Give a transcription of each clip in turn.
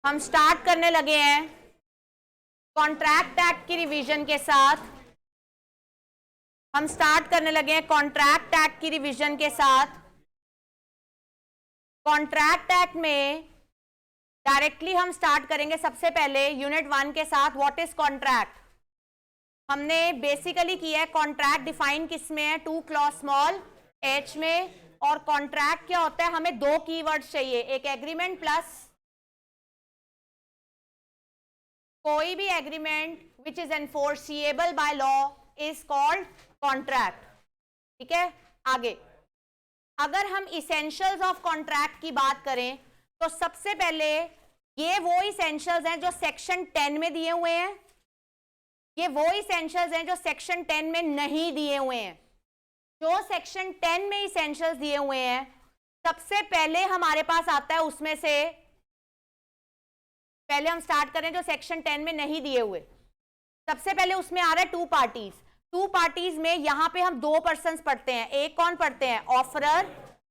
हम स्टार्ट करने लगे हैं कॉन्ट्रैक्ट एक्ट की रिवीजन के साथ। कॉन्ट्रैक्ट एक्ट में डायरेक्टली हम स्टार्ट करेंगे सबसे पहले यूनिट 1 के साथ। What is contract? हमने बेसिकली किया है कॉन्ट्रैक्ट डिफाइन किस में है, 2 क्लॉज स्मॉल h में। और कॉन्ट्रैक्ट क्या होता है, हमें 2 कीवर्ड्स चाहिए, एक एग्रीमेंट प्लस कोई भी agreement which is enforceable by law is called contract. ठीक है, आगे अगर हम इसेंशियल्स ऑफ कॉन्ट्रैक्ट की बात करें तो सबसे पहले ये वो इसेंशियल्स हैं जो सेक्शन 10 में दिए हुए हैं, ये वो इसेंशियल्स हैं जो सेक्शन 10 में नहीं दिए हुए हैं। जो सेक्शन 10 में इसेंशियल्स दिए हुए हैं सबसे पहले हमारे पास आता है, उसमें से पहले हम स्टार्ट करें जो सेक्शन 10 में नहीं दिए हुए। सबसे पहले उसमें आ रहा है 2 पार्टीज। 2 पार्टीज में यहां पे हम 2 पर्सन्स पढ़ते हैं। एक कौन पढ़ते हैं, ऑफरर,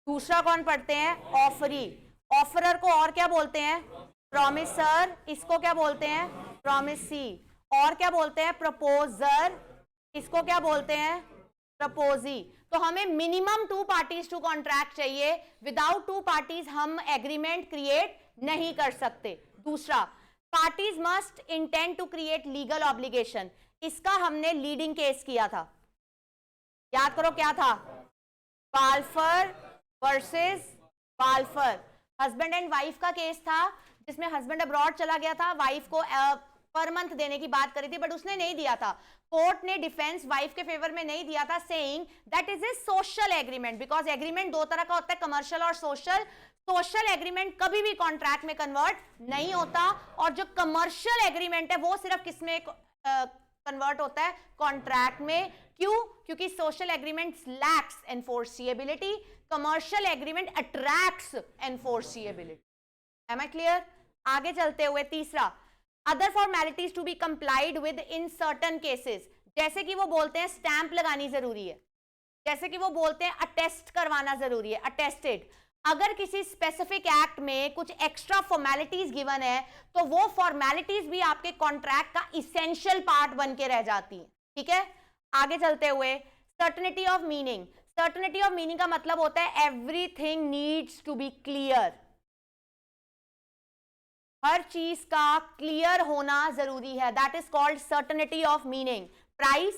दूसरा कौन पढ़ते हैं, ऑफरी। ऑफरर को और क्या बोलते हैं, प्रॉमिसर, इसको क्या बोलते हैं, प्रॉमिसी। और क्या बोलते हैं, प्रपोजर, इसको क्या बोलते हैं, प्रपोजी। तो हमें मिनिमम 2 पार्टीज टू कॉन्ट्रैक्ट चाहिए। विदाउट 2 पार्टीज हम एग्रीमेंट क्रिएट नहीं कर सकते। दूसरा, parties must intend to create legal obligation. इसका हमने लीडिंग केस किया था, याद करो क्या था, बाल्फर वर्सेस बाल्फर। हस्बैंड एंड वाइफ का केस था जिसमें हस्बैंड अब्रॉड चला गया था, वाइफ को पर मंथ देने की बात करी थी बट उसने नहीं दिया था। कोर्ट ने डिफेंस वाइफ के फेवर में नहीं दिया था, saying that is a social agreement, because agreement 2 तरह का होता है, कमर्शियल और सोशल। सोशल एग्रीमेंट कभी भी कॉन्ट्रैक्ट में कन्वर्ट नहीं होता, और जो कमर्शियल एग्रीमेंट है वो सिर्फ किसमें कन्वर्ट होता है, कॉन्ट्रैक्ट में। क्यों? क्योंकि social agreement lacks enforceability, commercial agreement attracts enforceability. Am I clear? आगे चलते हुए तीसरा, other formalities to be complied with in certain cases. जैसे कि वो बोलते हैं स्टैंप लगानी जरूरी है, जैसे कि वो बोलते हैं अटेस्ट करवाना जरूरी है, अटेस्टेड। अगर किसी स्पेसिफिक एक्ट में कुछ एक्स्ट्रा फॉर्मेलिटीज गिवन है तो वो फॉर्मेलिटीज भी आपके कॉन्ट्रैक्ट का इसेंशियल पार्ट बन के रह जाती है। ठीक है, आगे चलते हुए certainty of meaning. Certainty of meaning का मतलब होता है everything needs to be clear, हर चीज का क्लियर होना जरूरी है, that is called certainty of meaning. Price,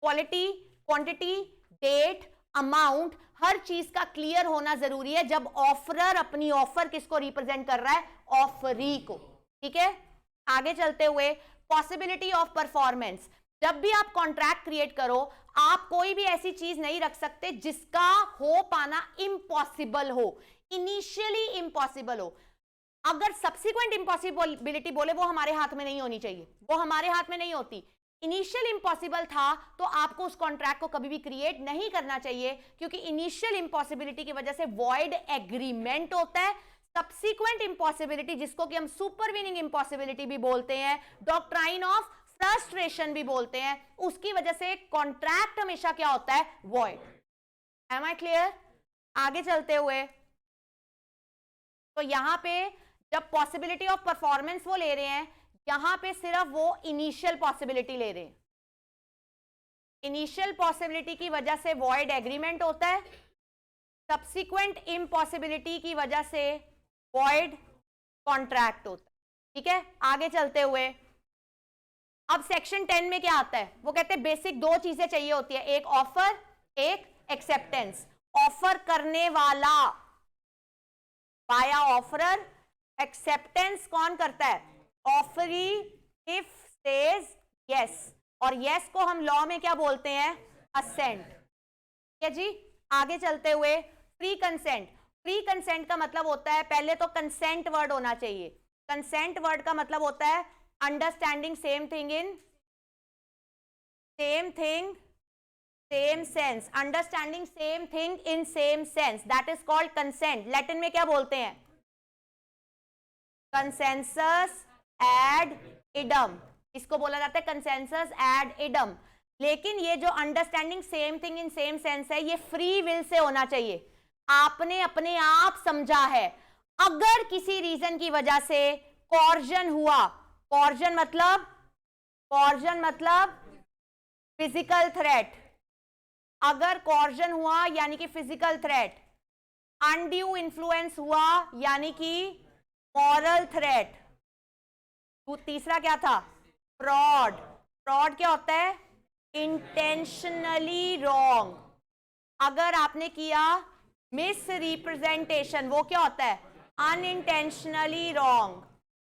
quality, quantity, date, amount, हर चीज का क्लियर होना जरूरी है जब ऑफरर अपनी ऑफर किसको रिप्रेजेंट कर रहा है, ऑफरी को। ठीक है, आगे चलते हुए पॉसिबिलिटी ऑफ परफॉर्मेंस। जब भी आप कॉन्ट्रैक्ट क्रिएट करो आप कोई भी ऐसी चीज नहीं रख सकते जिसका हो पाना इम्पॉसिबल हो, इनिशियली इम्पॉसिबल हो। अगर सब्सिक्वेंट इम्पॉसिबिलिटी बोले वो हमारे हाथ में नहीं होनी चाहिए, वो हमारे हाथ में नहीं होती। इनिशियल इम्पॉसिबल था तो आपको उस कॉन्ट्रैक्ट को कभी भी क्रिएट नहीं करना चाहिए, क्योंकि इनिशियल इम्पॉसिबिलिटी की वजह से वॉइड एग्रीमेंट होता है। सब्सिक्वेंट इम्पॉसिबिलिटी, जिसको कि हम सुपरवीनिंग इम्पॉसिबिलिटी भी बोलते हैं, डॉक्ट्राइन ऑफ फ्रस्ट्रेशन भी बोलते हैं, उसकी वजह से कॉन्ट्रैक्ट हमेशा क्या होता है, वॉइड। M I clear? आगे चलते हुए तो यहां पे जब पॉसिबिलिटी ऑफ परफॉर्मेंस वो ले रहे हैं, यहां पे सिर्फ वो इनिशियल पॉसिबिलिटी ले रहे हैं। इनिशियल पॉसिबिलिटी की वजह से वॉइड एग्रीमेंट होता है, सब्सिक्वेंट इम्पॉसिबिलिटी की वजह से वॉइड कॉन्ट्रैक्ट होता है। ठीक है, आगे चलते हुए अब सेक्शन 10 में क्या आता है, वो कहते हैं बेसिक 2 चीजें चाहिए होती है, एक ऑफर, एक एक्सेप्टेंस। ऑफर करने वाला बाया ऑफरर, एक्सेप्टेंस कौन करता है, ऑफरी इफ सेज यस, और यस को हम लॉ में क्या बोलते हैं, असेंट। ठीक है जी, आगे चलते हुए फ्री कंसेंट। फ्री कंसेंट का मतलब होता है, पहले तो कंसेंट वर्ड होना चाहिए। कंसेंट वर्ड का मतलब होता है understanding same thing in same thing same sense, understanding same thing in same sense, that is called consent. Latin में क्या बोलते हैं, कंसेंसस एड इडम, इसको बोला जाता है कंसेंसस एड इडम। लेकिन ये जो understanding same thing in same sense है, ये फ्री विल से होना चाहिए, आपने अपने आप समझा है। अगर किसी रीजन की वजह से कॉर्जन हुआ, कॉर्जन मतलब फिजिकल थ्रेट, अगर कॉर्जन हुआ यानी कि फिजिकल थ्रेट, अनड्यू इन्फ्लुएंस हुआ यानी कि मॉरल थ्रेट, तो तीसरा क्या था, फ्रॉड। फ्रॉड क्या होता है, इंटेंशनली रॉन्ग, अगर आपने किया मिस रिप्रेजेंटेशन वो क्या होता है, अनइंटेंशनली रॉन्ग।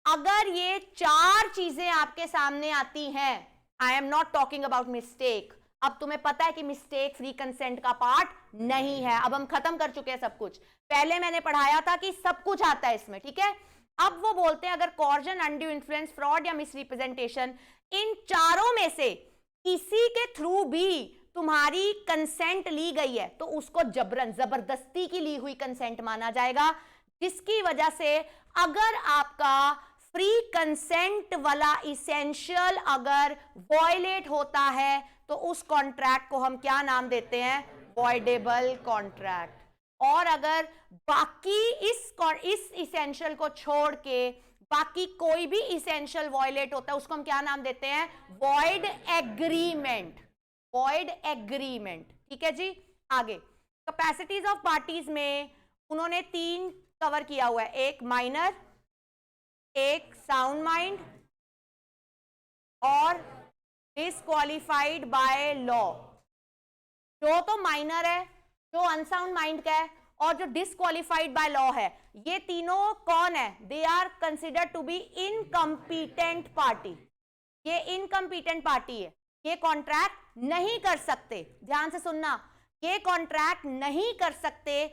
अगर ये चार चीजें आपके सामने आती हैं, I am not talking about mistake, अब तुम्हें पता है कि मिस्टेक फ्री कंसेंट का पार्ट नहीं है, अब हम खत्म कर चुके हैं सब कुछ, पहले मैंने पढ़ाया था कि सब कुछ आता है इसमें, ठीक है। अब वो बोलते हैं अगर कॉर्जन, अनड्यू इन्फ्लुएंस, फ्रॉड या मिसरिप्रेजेंटेशन, इन चारों में से किसी के थ्रू भी तुम्हारी कंसेंट ली गई है तो उसको जबरन, जबरदस्ती की ली हुई कंसेंट माना जाएगा, जिसकी वजह से अगर आपका फ्री कंसेंट वाला इसेंशियल अगर वॉयलेट होता है तो उस कॉन्ट्रैक्ट को हम क्या नाम देते हैं, वॉइडेबल कॉन्ट्रैक्ट। और अगर बाकी इस इसेंशियल को छोड़ के बाकी कोई भी इसेंशियल वॉयलेट होता है उसको हम क्या नाम देते हैं, वॉइड एग्रीमेंट, वॉइड एग्रीमेंट, ठीक है जी। आगे कैपेसिटीज ऑफ पार्टीज में उन्होंने तीन कवर किया हुआ है, एक माइनर, एक साउंड माइंड और डिसक्वालिफाइड बाय लॉ। जो तो माइनर है, जो अनसाउंड माइंड का है और जो डिसक्वालिफाइड बाय लॉ है, ये तीनों कौन है, they are considered to be incompetent party. ये इनकम्पिटेंट पार्टी है, ये कॉन्ट्रैक्ट नहीं कर सकते, ध्यान से सुनना, ये कॉन्ट्रैक्ट नहीं कर सकते।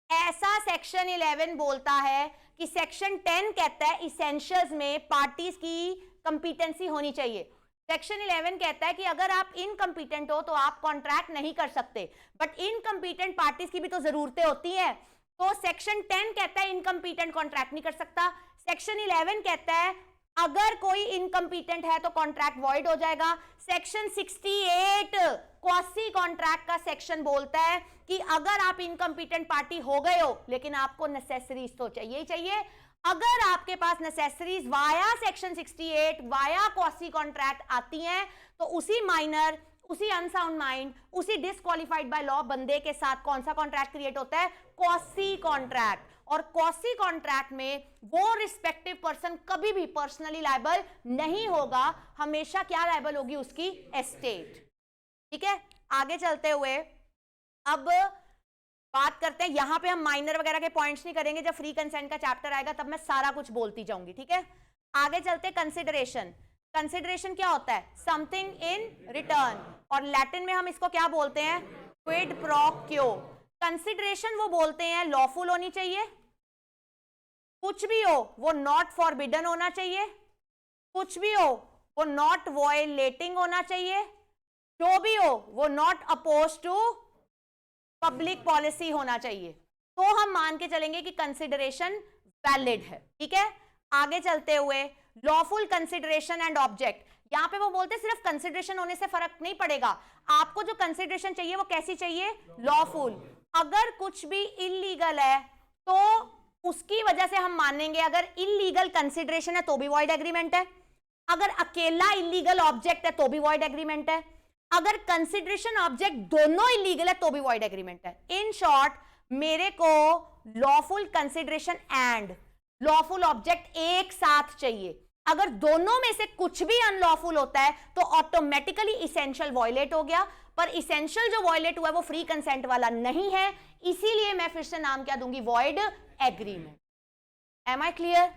ऐसा सेक्शन 11 बोलता है कि सेक्शन 10 कहता है इसेंशियल्स में पार्टीज की कंपिटेंसी होनी चाहिए। सेक्शन 11 कहता है कि अगर आप इनकम्पिटेंट हो तो आप कॉन्ट्रैक्ट नहीं कर सकते, बट इनकम्पिटेंट पार्टीज की भी तो जरूरतें होती हैं। तो सेक्शन 10 कहता है इनकम्पिटेंट कॉन्ट्रैक्ट नहीं कर सकता, सेक्शन 11 कहता है अगर कोई इनकम्पिटेंट है तो कॉन्ट्रैक्ट वॉइड हो जाएगा। सेक्शन 68 क्वासी कॉन्ट्रैक्ट का सेक्शन बोलता है कि अगर आप इनकम्पिटेंट पार्टी हो गए हो लेकिन आपको नेसेसरीज तो चाहिए ही चाहिए, अगर आपके पास necessaries via section 68 via quasi contract आती हैं तो उसी माइनर, उसी अनसाउंड माइंड, उसी डिसक्वालिफाइड बाय लॉ बंदे के साथ कौन सा कॉन्ट्रैक्ट क्रिएट होता है, क्वासी कॉन्ट्रैक्ट। और क्वासी कॉन्ट्रैक्ट में वो रिस्पेक्टिव पर्सन कभी भी पर्सनली लायबल नहीं होगा, हमेशा क्या लायबल होगी, उसकी एस्टेट, ठीक है। आगे चलते हुए अब बात करते हैं, यहां पे हम माइनर वगैरह के पॉइंट्स नहीं करेंगे, जब फ्री कंसेंट का चैप्टर आएगा तब मैं सारा कुछ बोलती जाऊंगी, ठीक है। आगे चलते कंसिडरेशन। कंसिडरेशन क्या होता है, समथिंग इन रिटर्न, और लैटिन में हम इसको क्या बोलते हैं, क्विड प्रो क्यो। कंसिडरेशन वो बोलते हैं लॉफुल होनी चाहिए, कुछ भी हो वो नॉट फॉरबिडन होना चाहिए, कुछ भी हो वो नॉट वॉयलेटिंग होना चाहिए, जो भी हो वो not oppose to public policy होना चाहिए, तो हम मान के चलेंगे कि कंसिडरेशन वैलिड है, ठीक है। आगे चलते हुए लॉफुल कंसिडरेशन एंड ऑब्जेक्ट, यहां पे वो बोलते हैं सिर्फ कंसिडरेशन होने से फर्क नहीं पड़ेगा, आपको जो कंसिडरेशन चाहिए वो कैसी चाहिए, लॉफुल। अगर कुछ भी इलीगल है तो उसकी वजह से हम मानेंगे, अगर इलीगल कंसिडरेशन है तो भी वॉइड एग्रीमेंट है, अगर अकेला इलीगल ऑब्जेक्ट है तो भी वॉइड एग्रीमेंट है, अगर कंसिडरेशन ऑब्जेक्ट दोनों इलीगल है तो भी वॉइड एग्रीमेंट है। इन शॉर्ट मेरे को lawful consideration and lawful object एक साथ चाहिए, अगर दोनों में से कुछ भी अनलॉफुल होता है तो ऑटोमेटिकली इसेंशियल वॉयलेट हो गया, पर इसेंशियल जो वॉयलेट हुआ है वो फ्री कंसेंट वाला नहीं है, इसीलिए मैं फिर से नाम क्या दूंगी, void agreement. Am I clear.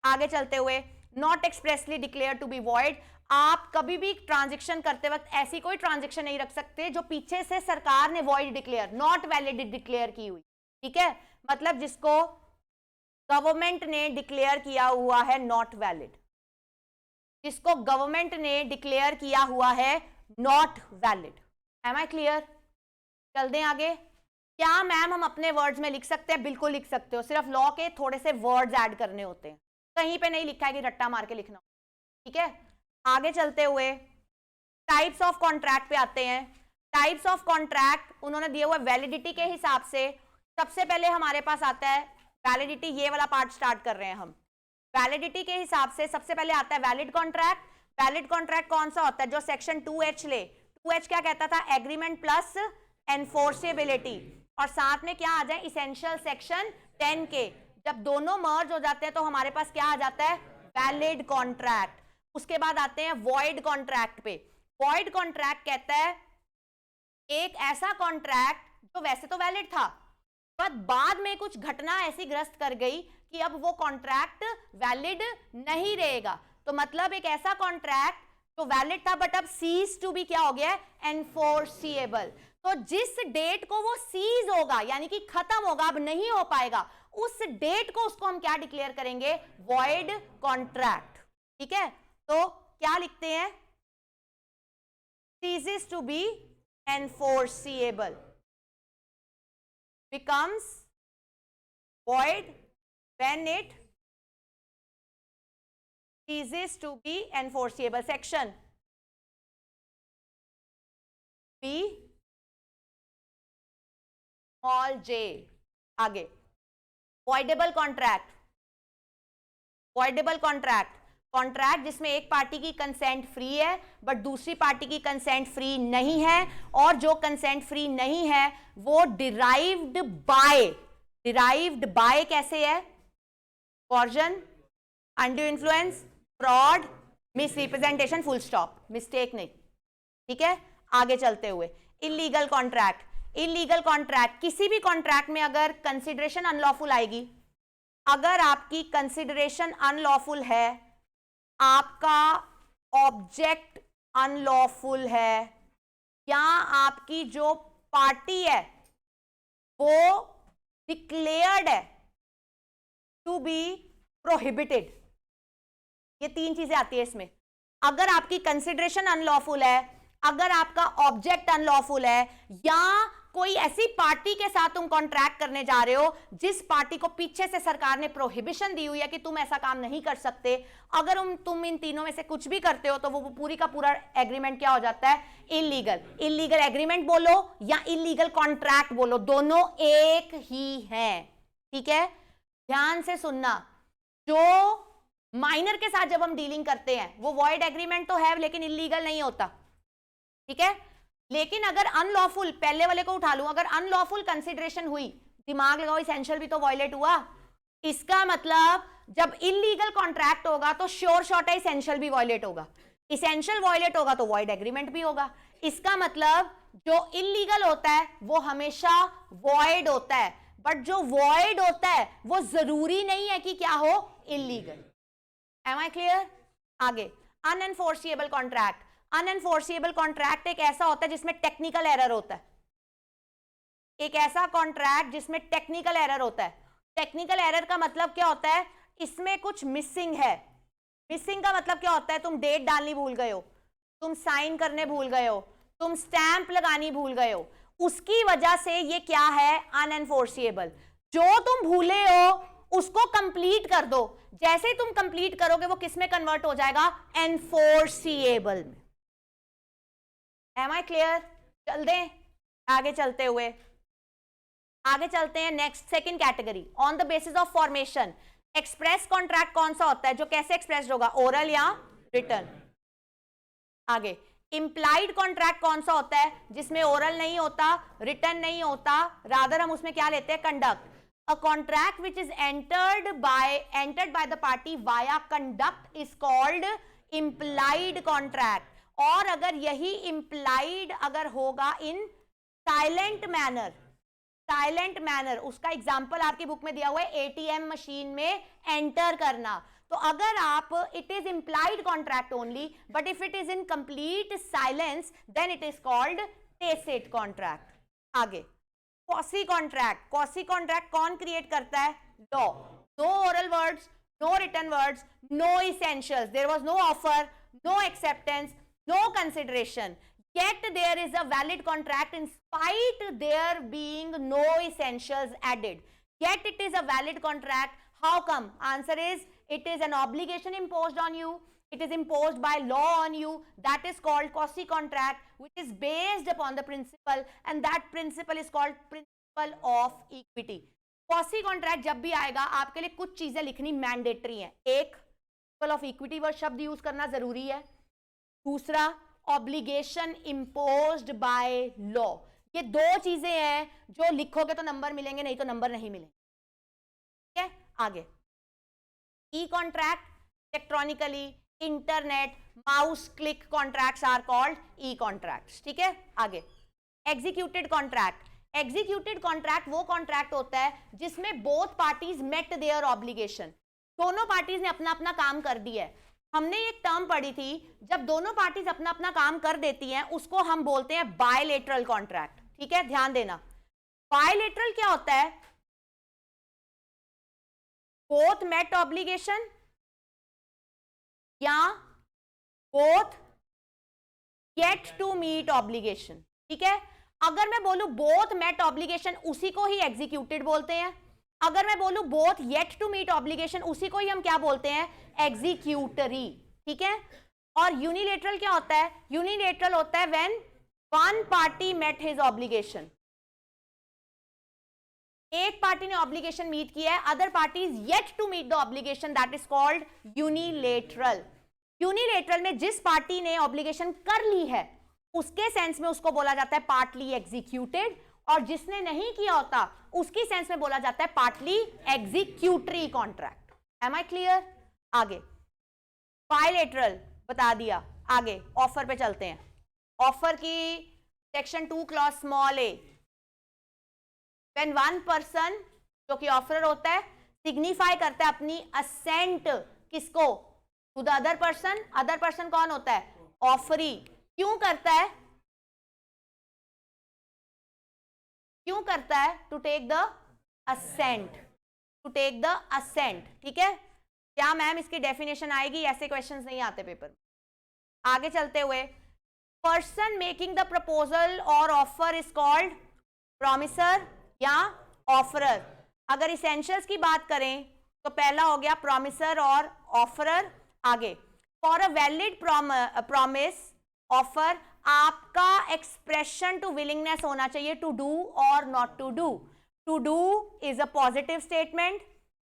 आगे चलते हुए not expressly declare to be void, आप कभी भी ट्रांजैक्शन करते वक्त ऐसी कोई ट्रांजैक्शन नहीं रख सकते जो पीछे से सरकार ने void declare, not valid declare की हुई, ठीक है, मतलब जिसको गवर्नमेंट ने डिक्लेयर किया हुआ है नॉट वैलिड, जिसको गवर्नमेंट ने डिक्लेयर किया हुआ है not valid. Am I clear. चल दें आगे। क्या मैम हम अपने वर्ड्स में लिख सकते हैं, बिल्कुल लिख सकते हो, सिर्फ लॉ के थोड़े से वर्ड्स ऐड करने होते हैं, कहीं पे नहीं लिखा है कि रट्टा मार के लिखना, ठीक है। आगे चलते हुए टाइप्स ऑफ कॉन्ट्रैक्ट पे आते हैं। टाइप्स ऑफ कॉन्ट्रैक्ट उन्होंने दिए हुए वैलिडिटी के हिसाब से, सबसे पहले हमारे पास आता है वैलिडिटी, ये वाला पार्ट स्टार्ट कर रहे हैं हम। वैलिडिटी के हिसाब से सबसे पहले आता है वैलिड कॉन्ट्रैक्ट। वैलिड कॉन्ट्रैक्ट कौन सा होता है? जो सेक्शन 2H ले। 2H क्या कहता था? एग्रीमेंट प्लस एनफोर्सेबिलिटी, और साथ में क्या आ जाए? इसेंशियल सेक्शन 10 के। जब दोनों मर्ज हो जाते हैं तो हमारे पास क्या आ जाता है? Valid contract. उसके बाद आते हैं वॉइड कॉन्ट्रैक्ट पे। वॉइड कॉन्ट्रैक्ट कहता है एक ऐसा कॉन्ट्रैक्ट जो वैसे तो वैलिड था, पर बाद में कुछ घटना ऐसी ग्रस्त कर गई कि अब वो कॉन्ट्रैक्ट वैलिड नहीं रहेगा। तो मतलब एक ऐसा कॉन्ट्रैक्ट जो वैलिड था बट अब सीज टू बी क्या हो गया? एनफोर्सिएबल। तो जिस डेट को वो सीज होगा यानी कि खत्म होगा, अब नहीं हो पाएगा, उस डेट को उसको हम क्या डिक्लेयर करेंगे? Void contract. ठीक है, तो क्या लिखते हैं? Ceases to be enforceable becomes void when it ceases to be enforceable. Section B small j। आगे voidable contract। voidable contract contract जिसमें एक पार्टी की कंसेंट फ्री है बट दूसरी पार्टी की कंसेंट फ्री नहीं है, और जो कंसेंट फ्री नहीं है वो डिराइव्ड बाय कैसे है? Coercion, undue influence, fraud, misrepresentation, full stop, mistake नहीं। ठीक है, आगे चलते हुए इलीगल कॉन्ट्रैक्ट। इलीगल कॉन्ट्रैक्ट, किसी भी कॉन्ट्रैक्ट में अगर कंसिडरेशन अनलॉफुल आएगी, अगर आपकी कंसिडरेशन अनलॉफुल है, आपका ऑब्जेक्ट अनलॉफुल है, या आपकी जो पार्टी है वो डिक्लेयर्ड है टू बी प्रोहिबिटेड, ये तीन चीजें आती है इसमें। अगर आपकी कंसिडरेशन अनलॉफुल है, अगर आपका ऑब्जेक्ट अनलॉफुल है, या कोई ऐसी पार्टी के साथ तुम कॉन्ट्रैक्ट करने जा रहे हो जिस पार्टी को पीछे से सरकार ने प्रोहिबिशन दी हुई है कि तुम ऐसा काम नहीं कर सकते, अगर तुम इन तीनों में से कुछ भी करते हो तो वो पूरी का पूरा एग्रीमेंट क्या हो जाता है? इलीगल। इलीगल एग्रीमेंट बोलो या इलीगल कॉन्ट्रैक्ट बोलो, दोनों एक ही है। ठीक है, ध्यान से सुनना, जो माइनर के साथ जब हम डीलिंग करते हैं वो वॉइड एग्रीमेंट तो है लेकिन इलीगल नहीं होता। ठीक है, लेकिन अगर अनलॉफुल, पहले वाले को उठा लूं, अगर अनलॉफुल कंसिडरेशन हुई, दिमाग लगाओ, इसेंशियल भी तो वायलेट हुआ। इसका मतलब जब इलीगल कॉन्ट्रैक्ट होगा तो श्योर शॉर्ट है इसेंशियल भी वायलेट होगा। इसेंशियल वायलेट होगा तो वॉइड एग्रीमेंट भी होगा। इसका मतलब जो इलीगल होता है वो हमेशा वॉइड होता है, बट जो वॉइड होता है वो जरूरी नहीं है कि क्या हो? इलीगल। Am I clear? आगे अनएनफोर्सिएबल कॉन्ट्रैक्ट। अनएनफोर्सिएबल कॉन्ट्रैक्ट एक ऐसा होता है जिसमें टेक्निकल एरर होता है। एक ऐसा कॉन्ट्रैक्ट जिसमें टेक्निकल एरर होता है। टेक्निकल एरर का मतलब क्या होता है? इसमें कुछ मिसिंग है। मिसिंग का मतलब क्या होता है? तुम डेट डालनी भूल गए हो, तुम साइन करने भूल गए हो, तुम स्टैंप लगानी भूल गए हो, उसकी वजह से ये क्या है? अनएनफोर्सिएबल। जो तुम भूले हो उसको कंप्लीट कर दो, जैसे ही तुम कंप्लीट करोगे वो किस में कन्वर्ट हो जाएगा? एनफोर्सिएबल में। Am I clear? चल दें आगे चलते हुए, आगे चलते हैं next second category, on the basis of formation. Express contract कौन सा होता है? जो कैसे एक्सप्रेस होगा? ओरल या रिटर्न। आगे इंप्लाइड कॉन्ट्रैक्ट कौन सा होता है? जिसमें ओरल नहीं होता, रिटर्न नहीं होता, रादर हम उसमें क्या लेते हैं? Conduct. A contract which is entered by the party via conduct is called implied contract। और अगर यही implied अगर होगा in silent manner, उसका एग्जाम्पल आपकी बुक में दिया हुआ है, ATM मशीन में एंटर करना। तो अगर आप it is implied contract only, but if it is in complete silence, then it is called tacit contract। आगे क्वासी कॉन्ट्रैक्ट। क्वासी कॉन्ट्रैक्ट कौन क्रिएट करता है? Law. No oral words, no written words, no essentials, there was no offer, no acceptance, no consideration, yet there is a valid contract in spite there being no essentials added, yet it is a valid contract. How come? Answer is it is an obligation imposed on you, it is imposed by law on you, that is called quasi contract, which is based upon the principle, and that principle is called principle of equity। Quasi contract जब भी आएगा आपके लिए कुछ चीजें लिखनी mandatory है। एक, प्रिंसिपल ऑफ इक्विटी वर्ड शब्द यूज करना जरूरी है। दूसरा, ऑब्लिगेशन इम्पोज्ड बाय लॉ। ये दो चीजें हैं जो लिखोगे तो नंबर मिलेंगे, नहीं तो नंबर नहीं मिलेंगे। ठीक है, आगे e contract, electronically, internet, mouse click contracts are called e contracts. ठीक है, आगे एग्जीक्यूटेड कॉन्ट्रैक्ट। एग्जीक्यूटेड कॉन्ट्रैक्ट वो कॉन्ट्रैक्ट होता है जिसमें both parties met their obligation, दोनों पार्टीज ने अपना अपना काम कर दिया है। हमने एक टर्म पढ़ी थी, जब दोनों पार्टीज अपना अपना काम कर देती हैं उसको हम बोलते हैं बायलेटरल कॉन्ट्रैक्ट। ठीक है, ध्यान देना, बायलेटरल क्या होता है? बोथ मेट ऑब्लिगेशन या both yet to meet obligation. ठीक है, अगर मैं बोलूं बोथ मेट ऑब्लिगेशन, उसी को ही एग्जीक्यूटेड बोलते हैं। अगर मैं बोलूं both yet to meet obligation, उसी को ही हम क्या बोलते हैं? एग्जीक्यूटरी। ठीक है, और यूनिलेटरल क्या होता है? यूनिलेटरल होता है when one party met his obligation, एक पार्टी ने ऑब्लिगेशन मीट किया है, other party is yet to meet the obligation, that is called unilateral. Unilateral में जिस पार्टी ने ऑब्लिगेशन कर ली है उसके सेंस में उसको बोला जाता है पार्टली एग्जीक्यूटेड, और जिसने नहीं किया होता उसकी सेंस में बोला जाता है partly executory contract. Am I clear? आगे बायलेटरल बता दिया, आगे ऑफर पे चलते हैं। ऑफर की section 2 clause small A, when one person जो कि ऑफरर होता है सिग्निफाई करता है अपनी असेंट, किसको? To the other person. Other person कौन होता है? ऑफरी। क्यों करता है? क्यों करता है? To take the assent, to take the assent. ठीक है, क्या मैम इसकी डेफिनेशन आएगी? ऐसे क्वेश्चंस नहीं आते पेपर में। आगे चलते हुए, पर्सन मेकिंग द प्रपोजल और ऑफर इज कॉल्ड प्रॉमिसर या ऑफरर। अगर इसेंशियल्स की बात करें तो पहला हो गया प्रॉमिसर और ऑफरर। आगे, for a valid promise offer, आपका एक्सप्रेशन टू विलिंगनेस होना चाहिए टू डू और not to do. To do is a positive statement,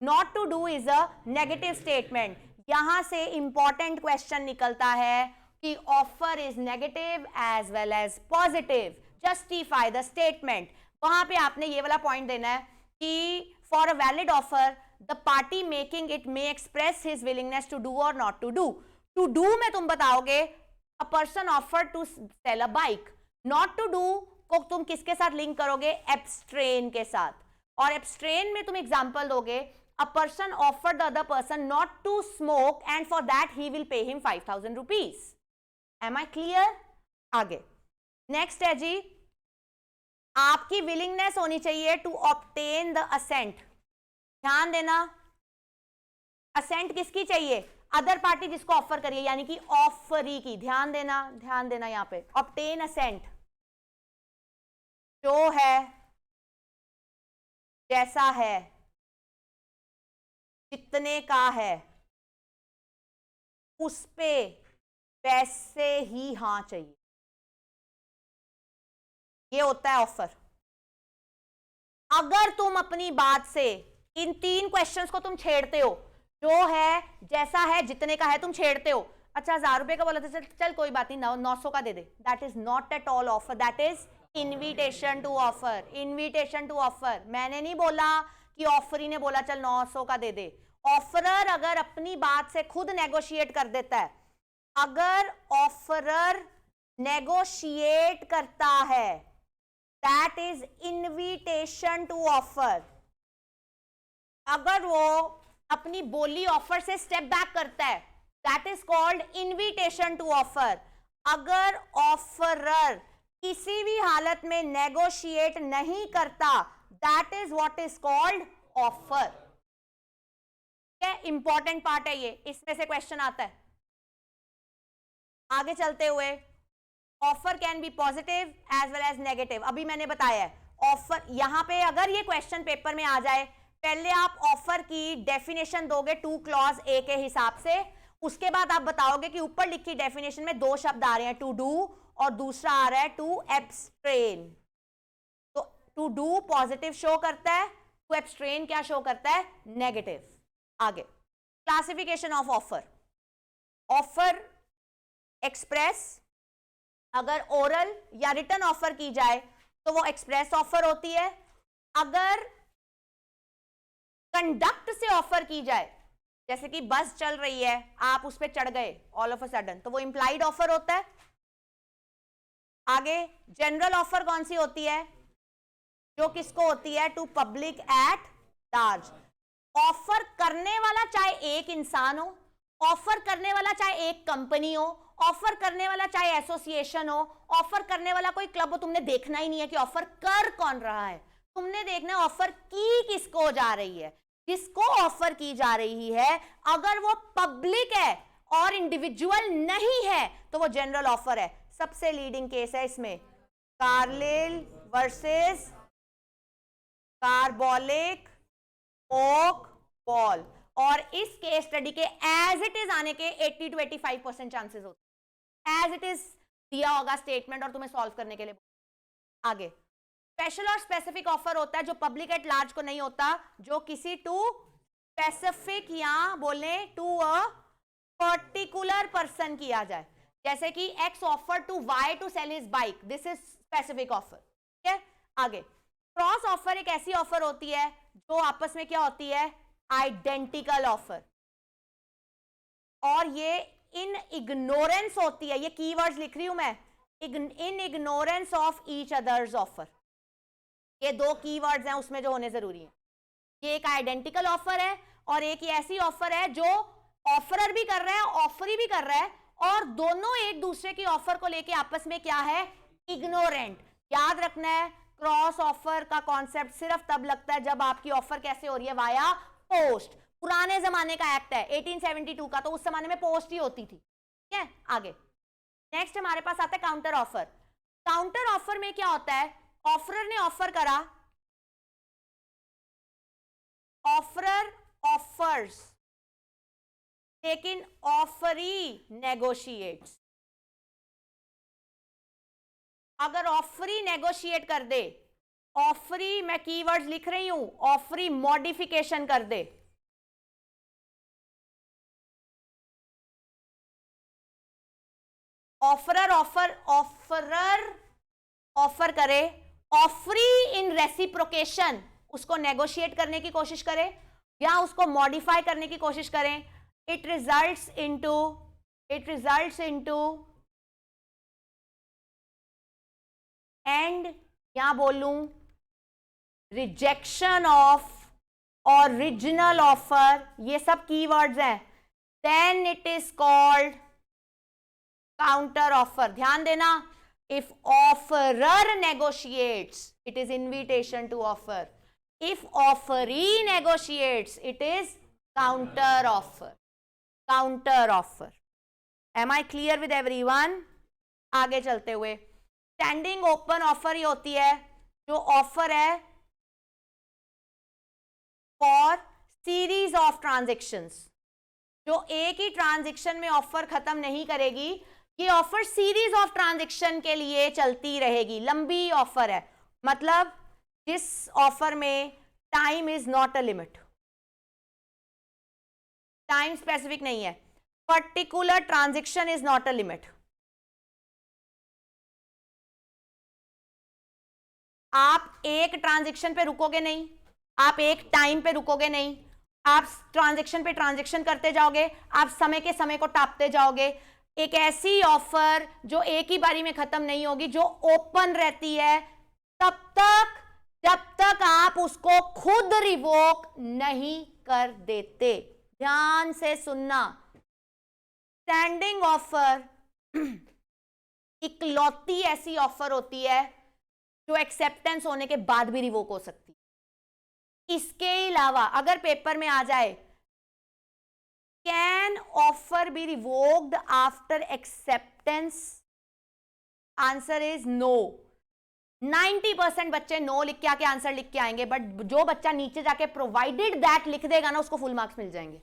not to do is a negative statement. यहां से इंपॉर्टेंट क्वेश्चन निकलता है कि offer is negative as well as positive, justify the statement. वहां पे आपने ये वाला पॉइंट देना है कि for a valid offer the party making it may express his willingness to do और not to do. To do में तुम बताओगे a person offer to sell a bike, not to do को तुम किसके साथ लिंक करोगे? एब्स्ट्रेन के साथ। और एब्स्ट्रेन में तुम एग्जांपल दोगे a person offer the other person not to smoke and for that he will pay him 5000 rupees. Am I clear? आगे नेक्स्ट है जी, आपकी विलिंगनेस होनी चाहिए टू ऑब्टेन द असेंट। ध्यान देना, असेंट किसकी चाहिए? अदर पार्टी जिसको ऑफर करिए, यानी कि ऑफरी की। ध्यान देना, ध्यान देना, यहां पे ऑब्टेन असेंट जो है, जैसा है, जितने का है, उस पे वैसे ही हां चाहिए, ये होता है ऑफर। अगर तुम अपनी बात से इन 3 क्वेश्चंस को तुम छेड़ते हो, जो है, जैसा है, जितने का है, तुम छेड़ते हो, अच्छा 1000 रुपए का बोला था, चल कोई बात नहीं 900 का दे दे, that is not at all offer, that is invitation to offer. Invitation to offer, मैंने नहीं बोला कि ऑफरी ने बोला चल 900 का दे दे। ऑफरर अगर अपनी बात से खुद नेगोशिएट कर देता है, अगर ऑफरर नेगोशिएट करता है, that is invitation to offer. अगर वो अपनी बोली ऑफर से स्टेप बैक करता है, that is called invitation to offer. अगर ऑफरर किसी भी हालत में नेगोशिएट नहीं करता, that is what is called offer. Important part है ये, इसमें से क्वेश्चन आता है। आगे चलते हुए, offer can be positive as well as negative. अभी मैंने बताया है ऑफर, यहां पे अगर ये क्वेश्चन पेपर में आ जाए, पहले आप ऑफर की डेफिनेशन दोगे 2 क्लॉज ए के हिसाब से, उसके बाद आप बताओगे कि ऊपर लिखी डेफिनेशन में 2 शब्द आ रहे हैं, टू डू और दूसरा आ रहा है टू एब्स्ट्रेन। तो टू डू पॉजिटिव शो करता है, टू एब्स्ट्रेन क्या शो करता है? नेगेटिव। आगे classification of offer. Offer express, अगर ओरल या रिटन ऑफर की जाए तो वो एक्सप्रेस ऑफर होती है। अगर कंडक्ट से ऑफर की जाए, जैसे कि बस चल रही है, आप उस पर चढ़ गए ऑल ऑफ अ सडन, तो वो इंप्लाइड ऑफर होता है। आगे जनरल ऑफर कौन सी होती है? जो किसको होती है? To public at large. Offer करने वाला चाहे एक इंसान हो, ऑफर करने वाला चाहे एक कंपनी हो, ऑफर करने वाला चाहे एसोसिएशन हो, ऑफर करने वाला कोई क्लब हो, तुमने देखना ही नहीं है कि ऑफर कर कौन रहा है, तुमने देखना है ऑफर की किसको जा रही है। जिसको ऑफर की जा रही है अगर वो पब्लिक है और इंडिविजुअल नहीं है तो वो जनरल ऑफर है। सबसे लीडिंग केस है इसमें कार्लिल वर्सेस कार्बोलिक ओक बॉल, और इस केस स्टडी के एज इट इज आने के 80 to 85% चांसेस होते हैं। एज इट इज दिया होगा स्टेटमेंट और तुम्हें सॉल्व करने के लिए। आगे स्पेशल और स्पेसिफिक ऑफर होता है जो पब्लिक एट लार्ज को नहीं होता, जो किसी टू स्पेसिफिक या बोले टू अ पर्टिकुलर पर्सन किया जाए। जैसे कि X offer to Y to sell his bike, this is specific offer. ठीक है। आगे क्रॉस ऑफर एक ऐसी ऑफर होती है जो आपस में क्या होती है? आइडेंटिकल ऑफर, और ये इन इग्नोरेंस होती है। ये कीवर्ड्स लिख रही हूं मैं, in ignorance of each others offer. ये दो कीवर्ड्स हैं उसमें जो होने जरूरी है। ये एक आइडेंटिकल ऑफर है और एक ये ऐसी ऑफर है जो ऑफरर भी कर रहा है, ऑफरी भी कर रहा है, और दोनों एक दूसरे की ऑफर को लेके आपस में क्या है? इग्नोरेंट। याद रखना है क्रॉस ऑफर का कॉन्सेप्ट सिर्फ तब लगता है जब आपकी ऑफर कैसे हो रही है? Via post. पुराने जमाने का एक्ट है 1872 का, तो उस जमाने में पोस्ट ही होती थी। ठीक है। आगे नेक्स्ट हमारे पास आता है काउंटर ऑफर। काउंटर ऑफर में क्या होता है? ऑफरर ने ऑफर करा, ऑफरर ऑफर्स, लेकिन ऑफरी नेगोशिएट्स। अगर ऑफरी नेगोशिएट कर दे, ऑफरी मैं कीवर्ड्स लिख रही हूं, ऑफरी मॉडिफिकेशन कर दे, ऑफरर ऑफर करे, ऑफरी इन रेसिप्रोकेशन उसको नेगोशिएट करने की कोशिश करे या उसको मॉडिफाई करने की कोशिश करें, इट रिजल्ट्स इनटू एंड या बोलूं रिजेक्शन ऑफ ओरिजिनल ऑफर, ये सब कीवर्ड्स हैं, then it is called counter offer. ध्यान देना, if offeror negotiates it is invitation to offer, if offeree negotiates it is counter offer. Counter offer. Am I clear with everyone? आगे चलते हुए standing open offer ही होती है जो offer है for series of transactions, जो एक ही ट्रांजैक्शन में ऑफर खत्म नहीं करेगी, ये ऑफर सीरीज ऑफ ट्रांजैक्शन के लिए चलती रहेगी, लंबी ऑफर है। मतलब जिस ऑफर में time is not a limit, time specific नहीं है, particular transaction is not a limit. आप एक ट्रांजैक्शन पे रुकोगे नहीं, आप एक टाइम पे रुकोगे नहीं, आप ट्रांजैक्शन पे ट्रांजैक्शन करते जाओगे, आप समय के समय को टापते जाओगे। एक ऐसी ऑफर जो एक ही बारी में खत्म नहीं होगी, जो ओपन रहती है तब तक जब तक आप उसको खुद रिवोक नहीं कर देते। ध्यान से सुनना, स्टैंडिंग ऑफर इकलौती ऐसी ऑफर होती है जो एक्सेप्टेंस होने के बाद भी रिवोक हो सकती है। इसके अलावा अगर पेपर में आ जाए can offer be revoked after acceptance, answer is no. 90% बच्चे नो लिख के आके आंसर लिख के आएंगे, बट जो बच्चा नीचे जाके प्रोवाइडेड दैट लिख देगा ना, उसको फुल मार्क्स मिल जाएंगे।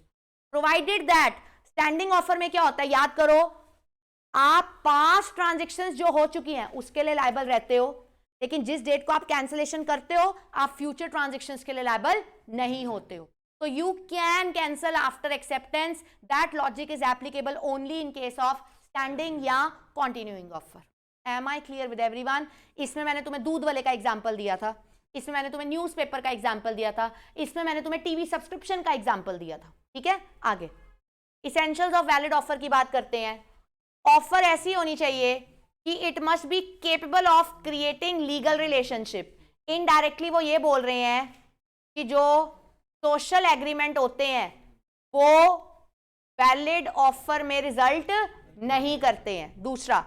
Provided that. स्टैंडिंग ऑफर में क्या होता है याद करो, आप पास्ट ट्रांजैक्शंस जो हो चुकी हैं उसके लिए लायबल रहते हो, लेकिन जिस डेट को आप कैंसिलेशन करते हो आप फ्यूचर ट्रांजेक्शन्स के लिए लायबल नहीं होते हो. So you can cancel after acceptance. That logic is applicable only in case of standing या continuing offer. Am I clear with everyone? इसमें मैंने तुम्हें दूध वाले का एग्जाम्पल दिया था, इसमें मैंने तुम्हें न्यूज़पेपर का एग्जाम्पल दिया था, इसमें मैंने तुम्हें टीवी सब्सक्रिप्शन का एग्जाम्पल दिया था. ठीक है, आगे इसेंशियल्स ऑफ वैलिड ऑफर की बात करते हैं. ऑफर ऐसी होनी चाहिए कि it must be capable of creating legal relationship. Indirectly वो ये बोल रहे हैं कि जो सोशल एग्रीमेंट होते हैं वो वैलिड ऑफर में रिजल्ट नहीं करते हैं. दूसरा,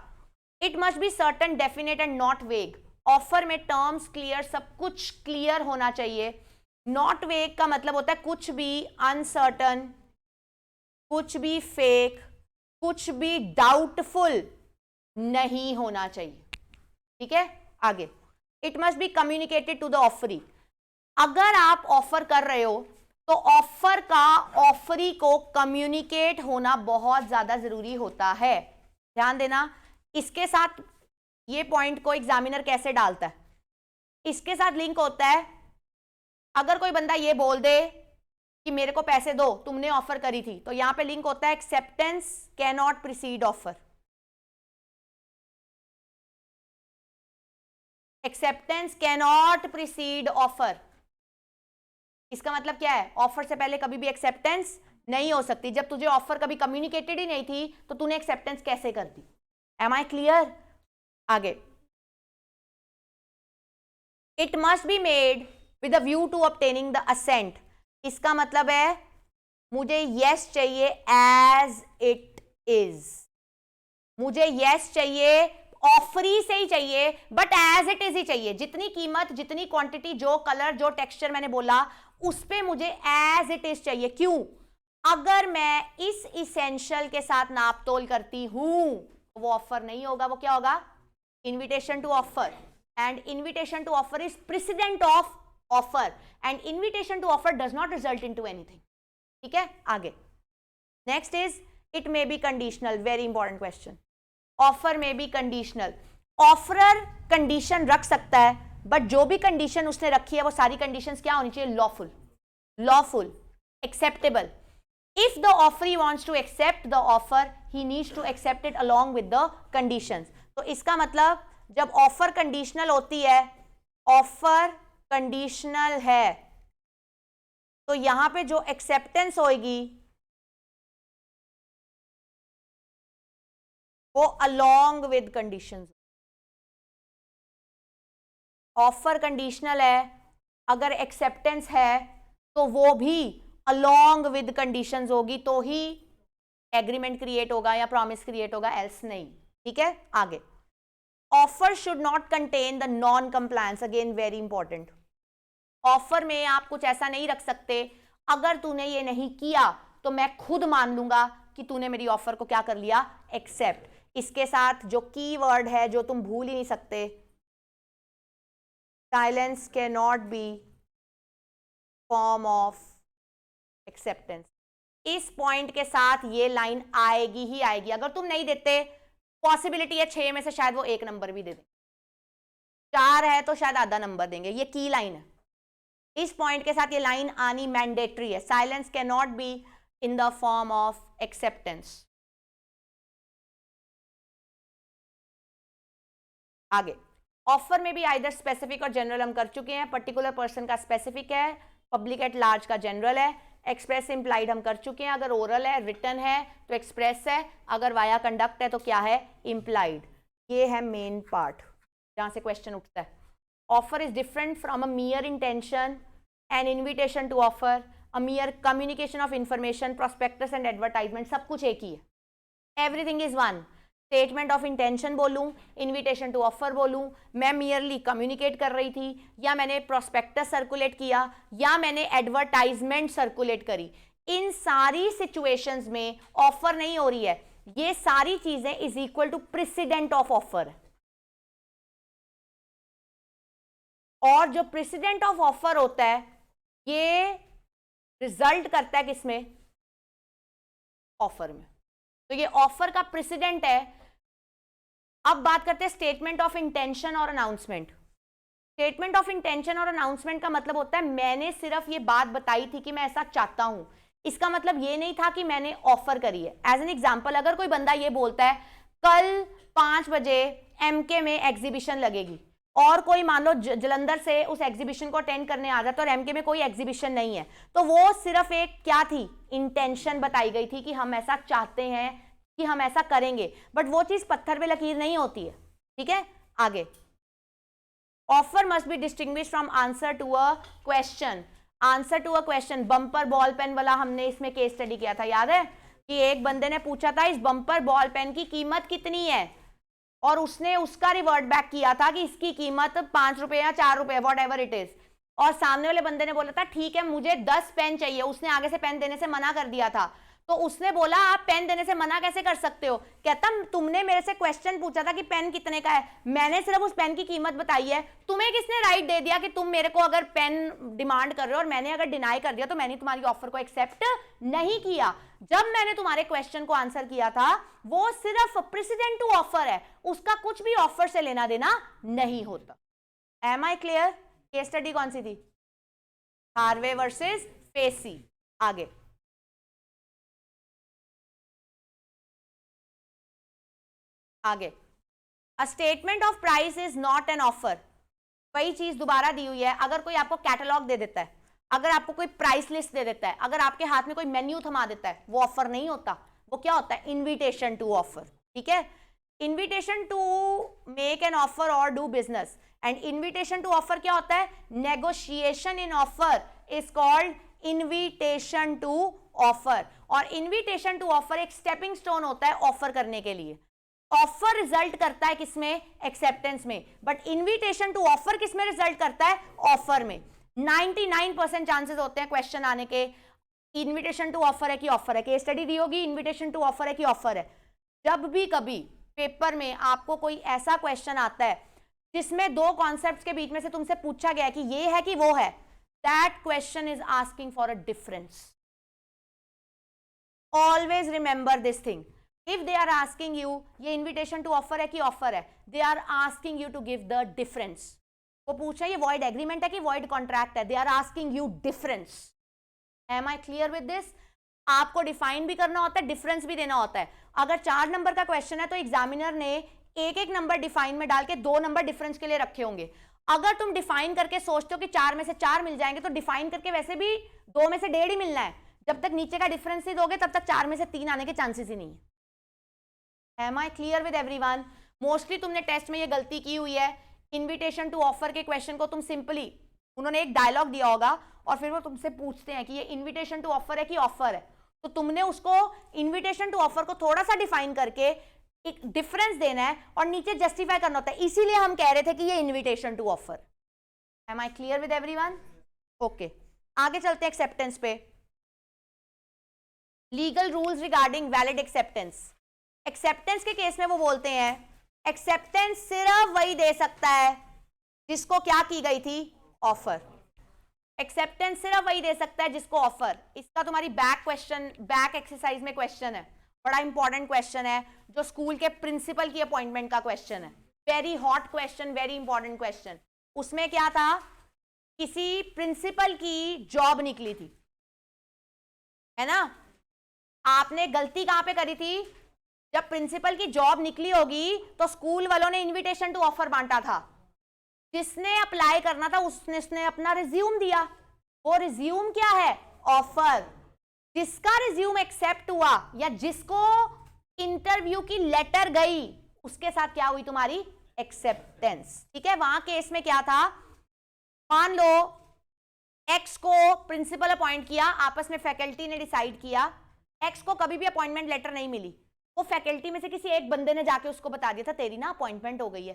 it must be certain, definite and not वेग. ऑफर में टर्म्स क्लियर, सब कुछ क्लियर होना चाहिए. नॉट वेग का मतलब होता है कुछ भी अनसर्टन, कुछ भी फेक, कुछ भी डाउटफुल नहीं होना चाहिए. ठीक है, आगे it must be communicated to the offeree. अगर आप ऑफर कर रहे हो तो ऑफर का ऑफरी को कम्युनिकेट होना बहुत ज्यादा जरूरी होता है. ध्यान देना, इसके साथ ये पॉइंट को एग्जामिनर कैसे डालता है, इसके साथ लिंक होता है. अगर कोई बंदा ये बोल दे कि मेरे को पैसे दो, तुमने ऑफर करी थी, तो यहां पे लिंक होता है acceptance can not preceded offer. Acceptance can not preceded offer. इसका मतलब क्या है, ऑफर से पहले कभी भी एक्सेप्टेंस नहीं हो सकती. जब तुझे ऑफर कभी कम्युनिकेटेड ही नहीं थी तो तूने एक्सेप्टेंस कैसे कर दी. Am I clear? आगे, it must be made with a view to obtaining the assent. इसका मतलब है मुझे यस चाहिए एज इट इज. मुझे यस चाहिए, ऑफरी से ही चाहिए, बट एज इट इज ही चाहिए. जितनी कीमत, जितनी क्वांटिटी, जो कलर, जो टेक्सचर मैंने बोला, उस पे मुझे एज इट इज चाहिए. क्यों? अगर मैं इस इसेंशियल के साथ नाप तोल करती हूं वो ऑफर नहीं होगा. वो क्या होगा? Invitation to offer. And invitation to offer is precedent of offer, and invitation to offer does not result into anything. ठीक है, आगे next is it may be conditional. Very important question. Offer में भी कंडीशनल. ऑफरर कंडीशन रख सकता है, but जो भी कंडीशन उसने रखी है वो सारी कंडीशंस क्या होनी चाहिए? Lawful, lawful, acceptable. If the offeree wants to accept the offer he needs to accept it along with the conditions. तो इसका मतलब जब ऑफर कंडीशनल होती है, ऑफर कंडीशनल है, तो यहां पे जो एक्सेप्टेंस होगी वो along with conditions. Offer conditional है, अगर एक्सेप्टेंस है तो वो भी अलोंग विद कंडीशंस होगी, तो ही एग्रीमेंट क्रिएट होगा या प्रॉमिस क्रिएट होगा, एल्स नहीं. ठीक है, आगे offer should not contain the non compliance. Again very important. Offer में आप कुछ ऐसा नहीं रख सकते, अगर तूने ये नहीं किया तो मैं खुद मान लूंगा कि तूने मेरी ऑफर को क्या कर लिया? एक्सेप्ट. इसके साथ जो की वर्ड है जो तुम भूल ही नहीं सकते, silence can not be form of acceptance. इस पॉइंट के साथ ये लाइन आएगी ही आएगी. अगर तुम नहीं देते, पॉसिबिलिटी है 6 में से शायद वो 1 नंबर भी दे दें, 4 है तो शायद आधा नंबर देंगे. ये की लाइन है. इस पॉइंट के साथ ये लाइन आनी मैंडेटरी है. Silence can not be in the form of acceptance. आगे ऑफर में भी आइदर स्पेसिफिक और जनरल हम कर चुके हैं. पर्टिकुलर पर्सन का स्पेसिफिक है, पब्लिक एट लार्ज का जनरल है. एक्सप्रेस इंप्लाइड हम कर चुके हैं. अगर ओरल है, रिटन है तो एक्सप्रेस है, अगर वाया कंडक्ट है तो क्या है? इंप्लाइड. ये है मेन पार्ट जहां से क्वेश्चन उठता है. Offer is different from a mere intention, an invitation to offer, a mere communication of information, prospectus and advertisement, सब कुछ एक ही है. Everything is one. Statement of intention बोलूं, इन्विटेशन टू ऑफर बोलूं, मैं मियरली कम्युनिकेट कर रही थी, या मैंने प्रोस्पेक्टस सर्कुलेट किया, या मैंने एडवर्टाइजमेंट सर्कुलेट करी, इन सारी सिचुएशंस में ऑफर नहीं हो रही है. ये सारी चीजें is equal to precedent of offer. और जो प्रेसिडेंट ऑफ ऑफर होता है ये रिजल्ट करता है किसमें? ऑफर में. तो ये ऑफर का प्रेसिडेंट है. अब बात करते हैं स्टेटमेंट ऑफ इंटेंशन और अनाउंसमेंट. स्टेटमेंट ऑफ इंटेंशन और अनाउंसमेंट का मतलब होता है मैंने सिर्फ ये बात बताई थी कि मैं ऐसा चाहता हूं, इसका मतलब ये नहीं था कि मैंने ऑफर करी है। एज एन एग्जांपल, अगर कोई बंदा ये बोलता है कल 5 बजे एमके में एग्जीबिशन लगेगी, और कोई मान लो जलंधर से उस एग्जीबिशन को अटेंड करने आ जाता है और एमके में कोई एग्जीबिशन नहीं है, तो वो सिर्फ एक क्या थी, इंटेंशन बताई गई थी कि हम ऐसा चाहते हैं कि हम ऐसा करेंगे, बट वो चीज पत्थर पे लकीर नहीं होती है। ठीक है, आगे। Offer must be distinguish from answer to a question. Answer to a question, bumper ball pen वाला हमने इसमें केस स्टडी किया था, याद है कि एक बंदे ने पूछा था इस बम्पर बॉल पेन की कीमत कितनी है, और उसने उसका रिवर्ट बैक किया था कि इसकी कीमत 5 रुपए या 4 रुपए, वॉट एवर इट इज, और सामने वाले बंदे ने बोला था ठीक है मुझे 10 पेन चाहिए, उसने आगे से पेन देने से मना कर दिया था, तो उसने बोला आप पेन देने से मना कैसे कर सकते हो, कहता तुमने मेरे से क्वेश्चन पूछा था कि पेन कितने का है, मैंने सिर्फ उस पेन की कीमत बताई है, तुम्हें किसने राइट दे दिया कि तुम मेरे को अगर पेन डिमांड कर रहे हो और मैंने अगर डिनाई कर दिया तो मैंने तुम्हारी ऑफर को एक्सेप्ट नहीं किया। जब मैंने तुम्हारे क्वेश्चन को आंसर किया था वो सिर्फ प्रेसिडेंट टू ऑफर है, उसका कुछ भी ऑफर से लेना देना नहीं होता। Am I clear? Case study कौन सी थी? Harvey versus Facey. आगे आगे, a statement of price is not an offer. वही चीज दोबारा दी हुई है, अगर कोई आपको कैटलॉग दे देता है, अगर आपको कोई प्राइस लिस्ट दे देता है, अगर आपके हाथ में कोई मेन्यू थमा देता है, वो ऑफर नहीं होता, वो क्या होता है, इन्विटेशन टू ऑफर। ठीक है, invitation to make an offer और do business, and invitation to offer क्या होता है, negotiation in offer is called invitation to offer, और इन्विटेशन टू ऑफर एक स्टेपिंग स्टोन होता है ऑफर करने के लिए। ऑफर रिजल्ट करता है किसमें, एक्सेप्टेंस में, बट इन्विटेशन टू ऑफर किसमें रिजल्ट करता है, ऑफर में। 99% चांसेस होते हैं क्वेश्चन आने के, इन्विटेशन टू ऑफर है कि ऑफर है, केस स्टडी दी होगी इन्विटेशन टू ऑफर है कि ऑफर है। जब भी कभी पेपर में आपको कोई ऐसा क्वेश्चन आता है जिसमें दो कॉन्सेप्ट्स के बीच में से तुमसे पूछा गया है कि ये है कि वो है, that question is asking for a difference. Always remember this thing, if they are asking you ये invitation to offer है कि offer है, they are asking you to give the difference। वो पूछा ये void agreement है कि void contract है, they are asking you difference। am I clear with this? आपको डिफाइन भी करना होता है, डिफरेंस भी देना होता है। अगर 4 नंबर का क्वेश्चन है तो एग्जामिनर ने एक एक नंबर डिफाइन में डाल के 2 नंबर डिफरेंस के लिए रखे होंगे। अगर तुम डिफाइन करके सोचते हो कि 4 में से 4 मिल जाएंगे तो डिफाइन करके वैसे भी 2 में से 1.5 ही मिलना है, जब तक नीचे का डिफरेंस नहीं दोगे तब तक 4 में से 3 आने के चांसेस ही नहीं है। Am I clear with everyone? Mostly तुमने टेस्ट में ये गलती की हुई है, इन्विटेशन टू ऑफर के क्वेश्चन को तुम सिंपली, उन्होंने एक डायलॉग दिया होगा और फिर वो तुमसे पूछते हैं कि ये इन्विटेशन टू ऑफर है कि ऑफर है, तो तुमने उसको इन्विटेशन टू ऑफर को थोड़ा सा डिफाइन करके एक डिफरेंस देना है और नीचे जस्टिफाई करना होता है, इसीलिए हम कह रहे थे कि ये invitation to offer. Am I clear with everyone? Okay, आगे चलते हैं एक्सेप्टेंस पे। Legal rules regarding valid acceptance. Acceptance के केस में वो बोलते हैं एक्सेप्टेंस सिर्फ वही दे सकता है जिसको क्या की गई थी, ऑफर। एक्सेप्टेंस सिर्फ वही दे सकता है जिसको ऑफर। इसका तुम्हारी बैक क्वेश्चन, बैक एक्सरसाइज में क्वेश्चन है, बड़ा इंपॉर्टेंट क्वेश्चन है, जो स्कूल के प्रिंसिपल की अपॉइंटमेंट का क्वेश्चन है, very hot question, very important question. उसमें क्या था, किसी प्रिंसिपल की जॉब निकली थी, है ना, आपने गलती कहां पे करी थी, जब प्रिंसिपल की जॉब निकली होगी तो स्कूल वालों ने इनविटेशन टू ऑफर बांटा था, जिसने अप्लाई करना था उसने अपना रिज्यूम दिया, वो रिज्यूम क्या है, ऑफर। जिसका रिज्यूम एक्सेप्ट हुआ या जिसको इंटरव्यू की लेटर गई उसके साथ क्या हुई तुम्हारी, एक्सेप्टेंस। ठीक है, वहां केस में क्या था, मान लो एक्स को प्रिंसिपल अपॉइंट किया, आपस में फैकल्टी ने डिसाइड किया, एक्स को कभी भी अपॉइंटमेंट लेटर नहीं मिली, वो फैकल्टी में से किसी एक बंदे ने जाके उसको बता दिया था तेरी ना अपॉइंटमेंट हो गई है,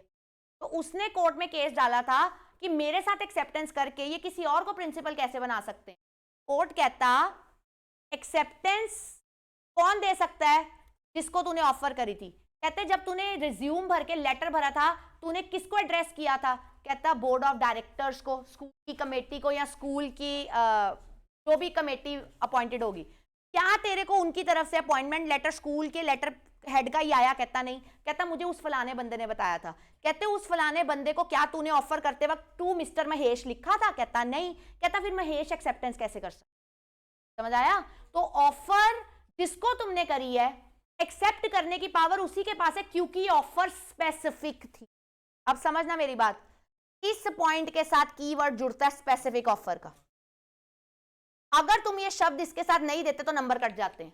तो उसने कोर्ट में केस डाला था कि मेरे साथ एक्सेप्टेंस करके ये किसी और को प्रिंसिपल कैसे बना सकते हैं। कोर्ट कहता एक्सेप्टेंस कौन दे सकता है, जिसको तूने ऑफर करी थी। कहते जब तूने रिज्यूम भर के लेटर भरा था तूने किसको एड्रेस किया था, कहता बोर्ड ऑफ डायरेक्टर्स को, स्कूल की कमेटी को, या स्कूल की जो भी कमेटी अपॉइंटेड होगी। क्या तेरे को उनकी तरफ से अपॉइंटमेंट लेटर स्कूल के लेटर हेड का ही आया? कहता नहीं। कहता मुझे उस फलाने बंदे ने बताया था। कहते उस फलाने बंदे को क्या तूने ऑफर करते वक्त टू मिस्टर महेश लिखा था? कहता नहीं। कहता फिर महेश एक्सेप्टेंस कैसे कर सकता? समझ आया? तो ऑफर जिसको तुमने करी है, एक्सेप्ट करने की पावर उसी के पास है, क्योंकि ऑफर स्पेसिफिक थी। अब समझना मेरी बात, इस पॉइंट के साथ कीवर्ड जुड़ता है स्पेसिफिक ऑफर का। अगर तुम ये शब्द इसके साथ नहीं देते तो नंबर कट जाते हैं।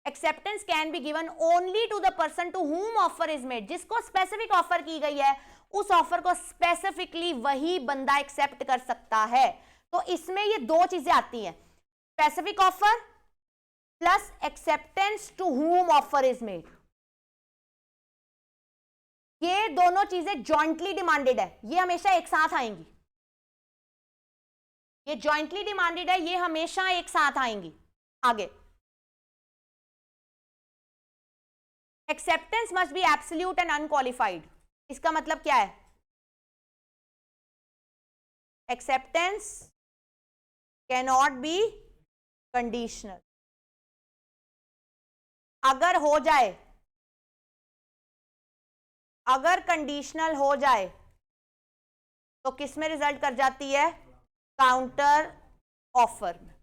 Acceptance can be given only to the person to whom offer is made. जिसको स्पेसिफिक ऑफर की गई है, उस ऑफर को स्पेसिफिकली वही बंदा एक्सेप्ट कर सकता है। तो इसमें ये दो चीजें आती हैं, specific offer plus acceptance to whom offer is made. ये दोनों चीजें जॉइंटली डिमांडेड है, ये हमेशा एक साथ आएंगी। ये जॉइंटली डिमांडेड है, ये हमेशा एक साथ आएंगी। आगे, acceptance must B absolute and unqualified. इसका मतलब क्या है? Acceptance cannot be conditional. अगर हो जाए, अगर कंडीशनल हो जाए तो किस में रिजल्ट कर जाती है? काउंटर ऑफर में।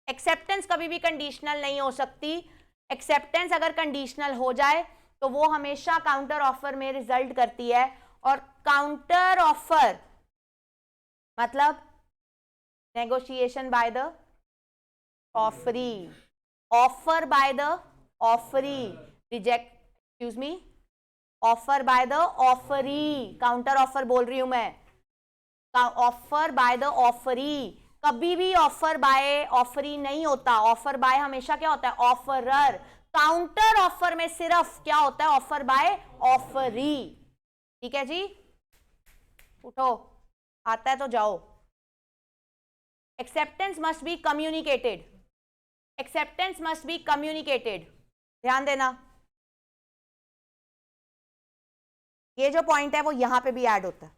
एक्सेप्टेंस कभी भी कंडीशनल नहीं हो सकती। एक्सेप्टेंस अगर कंडीशनल हो जाए तो वो हमेशा काउंटर ऑफर में रिजल्ट करती है। और काउंटर ऑफर मतलब negotiation by the offeree, offer by the offeree, reject, excuse me, offer by the offeree, counter offer बोल रही हूं मैं, ऑफर बाय द ऑफरी। कभी भी ऑफर बाय ऑफरी नहीं होता। ऑफर बाय हमेशा क्या होता है? ऑफरर। काउंटर ऑफर में सिर्फ क्या होता है? Offer by offeree. ठीक है जी, उठो, आता है तो जाओ। Acceptance must be communicated. Acceptance must be communicated, ध्यान देना। ये जो पॉइंट है वो यहां पे भी ऐड होता है।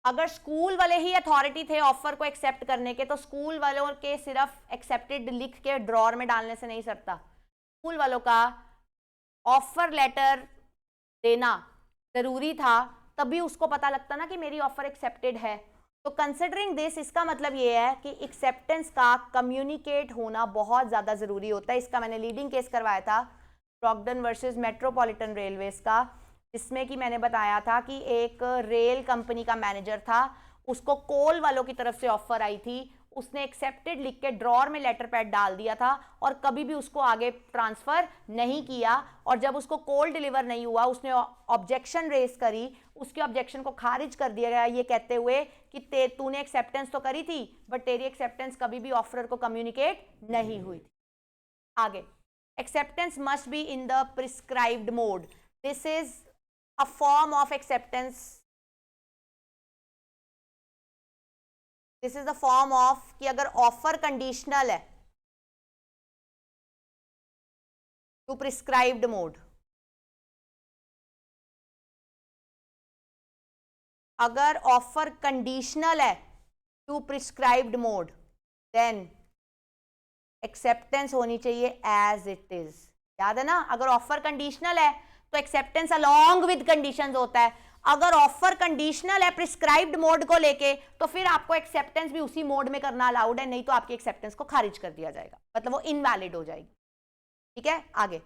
अगर स्कूल वाले ही अथॉरिटी थे ऑफर को एक्सेप्ट करने के, तो स्कूल वालों के सिर्फ एक्सेप्टेड लिख के ड्रॉर में डालने से नहीं सरता। स्कूल वालों का ऑफर लेटर देना जरूरी था, तभी उसको पता लगता ना कि मेरी ऑफर एक्सेप्टेड है। तो कंसिडरिंग दिस, इसका मतलब ये है कि एक्सेप्टेंस का कम्युनिकेट होना बहुत ज़्यादा ज़रूरी होता है। इसका मैंने लीडिंग केस करवाया था ब्रॉगडन वर्सेस मेट्रोपॉलिटन रेलवेज का, जिसमें कि मैंने बताया था कि एक रेल कंपनी का मैनेजर था, उसको कोल वालों की तरफ से ऑफर आई थी, उसने एक्सेप्टेड लिख के ड्रॉर में लेटर पैड डाल दिया था और कभी भी उसको आगे ट्रांसफर नहीं किया। और जब उसको कोल डिलीवर नहीं हुआ, उसने ऑब्जेक्शन रेज करी, उसके ऑब्जेक्शन को खारिज कर दिया गया ये कहते हुए कि तूने एक्सेप्टेंस तो करी थी बट तेरी एक्सेप्टेंस कभी भी ऑफरर को कम्युनिकेट नहीं हुई थी। आगे, acceptance must be in the prescribed mode. This is a form of acceptance. This is the form of कि अगर ऑफर कंडीशनल है टू प्रिस्क्राइब्ड मोड, अगर ऑफर कंडीशनल है to prescribed mode, then acceptance होनी चाहिए एज इट इज। याद है ना, अगर ऑफर कंडीशनल है तो एक्सेप्टेंस अलोंग विद कंडीशंस होता है। अगर ऑफर कंडीशनल है प्रिस्क्राइब्ड मोड को लेके, तो फिर आपको एक्सेप्टेंस भी उसी मोड में करना अलाउड है, नहीं तो आपकी एक्सेप्टेंस को खारिज कर दिया जाएगा, मतलब वो इनवैलिड हो जाएगी। ठीक है, आगे,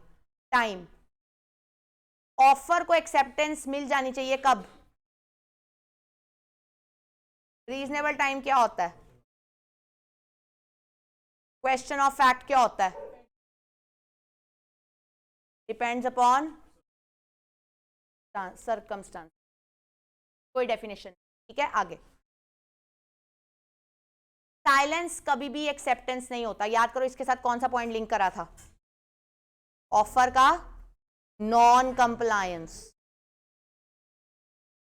टाइम। ऑफर को एक्सेप्टेंस मिल जानी चाहिए कब? रीजनेबल टाइम क्या होता है? क्वेश्चन ऑफ फैक्ट क्या होता है? डिपेंड्स अपॉन सर्कमस्टांस, कोई डेफिनेशन। ठीक है, आगे, साइलेंस कभी भी एक्सेप्टेंस नहीं होता। याद करो इसके साथ कौन सा पॉइंट लिंक करा था? ऑफर का नॉन कंप्लायंस,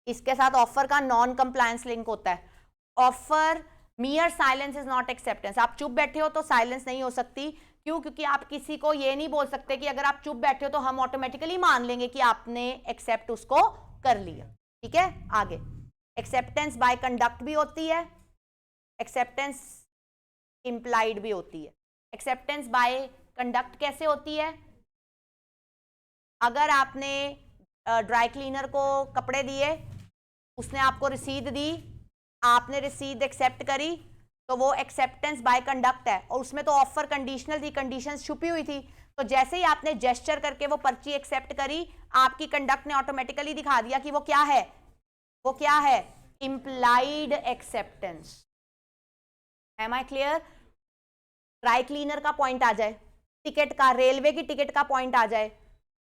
इसके साथ ऑफर का नॉन कंप्लायंस लिंक होता है। Offer मियर silence is not acceptance. आप चुप बैठे हो तो साइलेंस नहीं हो सकती। क्यों? क्योंकि आप किसी को ये नहीं बोल सकते कि अगर आप चुप बैठे हो तो हम ऑटोमेटिकली मान लेंगे कि आपने एक्सेप्ट उसको कर लिया, ठीक है। आगे एक्सेप्टेंस बाय कंडक्ट भी होती है, एक्सेप्टेंस इंप्लाइड भी होती है। एक्सेप्टेंस बाय कंडक्ट कैसे होती है? अगर आपने ड्राई क्लीनर को कपड़े दिए, उसने आपको रसीद दी, आपने रसीद एक्सेप्ट करी, तो वो एक्सेप्टेंस बाय कंडक्ट है। और उसमें तो ऑफर कंडीशनल थी, कंडीशंस छुपी हुई थी। तो जैसे ही आपने जेस्चर करके वो पर्ची एक्सेप्ट करी, आपकी कंडक्ट ने ऑटोमेटिकली दिखा दिया कि वो क्या है, वो क्या है, implied acceptance. Am I clear? Dry cleaner का पॉइंट आ जाए, टिकट का, रेलवे की टिकट का पॉइंट आ जाए,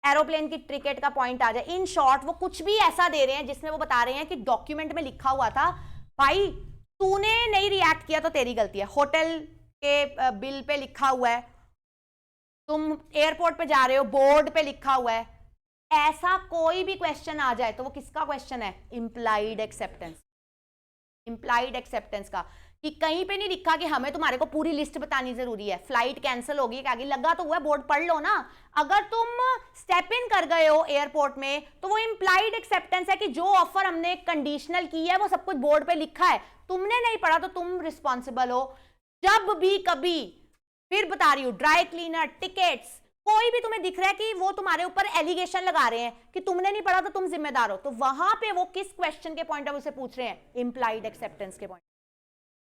एरोप्लेन की टिकट का पॉइंट आ जाए, इन शॉर्ट वो कुछ भी ऐसा दे रहे हैं जिसमें वो बता रहे हैं कि डॉक्यूमेंट में लिखा हुआ था, भाई तूने नहीं रिएक्ट किया तो तेरी गलती है। होटल के बिल पे लिखा हुआ है, तुम एयरपोर्ट पे जा रहे हो, बोर्ड पे लिखा हुआ है, ऐसा कोई भी क्वेश्चन आ जाए तो वो किसका क्वेश्चन है? Implied acceptance. इंप्लाइड एक्सेप्टेंस का, कि कहीं पे नहीं लिखा कि हमें तुम्हारे को पूरी लिस्ट बतानी जरूरी है, फ्लाइट कैंसिल होगी, आगे लगा तो हुआ है, बोर्ड पढ़ लो ना। अगर तुम स्टेप इन कर गए हो एयरपोर्ट में, तो वो इंप्लाइड एक्सेप्टेंस है कि जो ऑफर हमने कंडीशनल की है वो सब कुछ बोर्ड पे लिखा है, तुमने नहीं पढ़ा तो तुम रिस्पॉन्सिबल हो। जब भी कभी, फिर बता रही हूं, ड्राई क्लीनर, टिकट्स, कोई भी तुम्हें दिख रहा है कि वो तुम्हारे ऊपर एलिगेशन लगा रहे हैं कि तुमने नहीं पढ़ा तो तुम जिम्मेदार हो, तो वहां पे वो किस क्वेश्चन के पॉइंट ऑफ व्यू से पूछ रहे हैं? इंप्लाइड एक्सेप्टेंस के पॉइंट,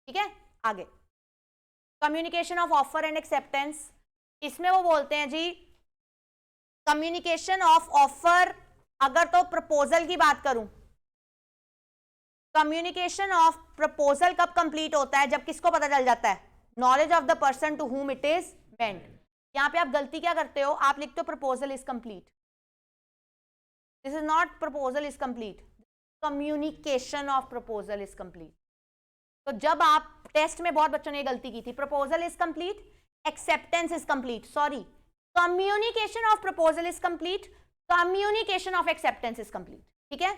ठीक है। आगे communication of offer and acceptance, इसमें वो बोलते हैं जी कम्युनिकेशन ऑफ ऑफर, अगर तो प्रपोजल की बात करूं, कम्युनिकेशन ऑफ प्रपोजल कब कंप्लीट होता है? जब किसको पता चल जाता है? Knowledge of the person to whom it is meant. यहां पे आप गलती क्या करते हो? आप लिखते हो proposal is complete, this is not proposal is complete, communication of proposal is complete. तो जब आप टेस्ट में बहुत बच्चों ने गलती की थी, proposal is complete, acceptance is complete, sorry, communication of proposal is complete, communication of acceptance is complete, ठीक है।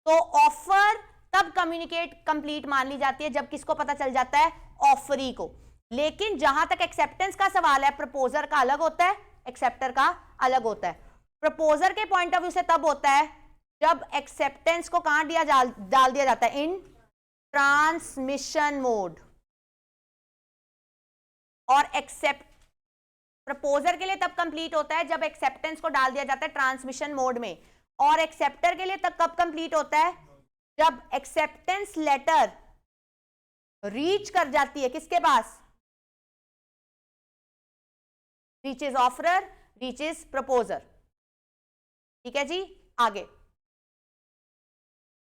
तो ऑफर तब कम्युनिकेट कंप्लीट मान ली जाती है जब किसको पता चल जाता है? ऑफरी को। लेकिन जहां तक एक्सेप्टेंस का सवाल है, प्रपोजर का अलग होता है, एक्सेप्टर का अलग होता है। प्रपोजर के पॉइंट ऑफ व्यू से तब होता है जब एक्सेप्टेंस को कहां डाल दिया जाता है? इन ट्रांसमिशन मोड। और एक्सेप्ट प्रपोजर के लिए तब कंप्लीट होता है जब एक्सेप्टेंस को डाल दिया जाता है ट्रांसमिशन मोड में। और एक्सेप्टर के लिए तब कब कंप्लीट होता है? जब एक्सेप्टेंस लेटर रीच कर जाती है किसके पास? रीचेज ऑफरर, रीचेज प्रपोजर, ठीक है जी। आगे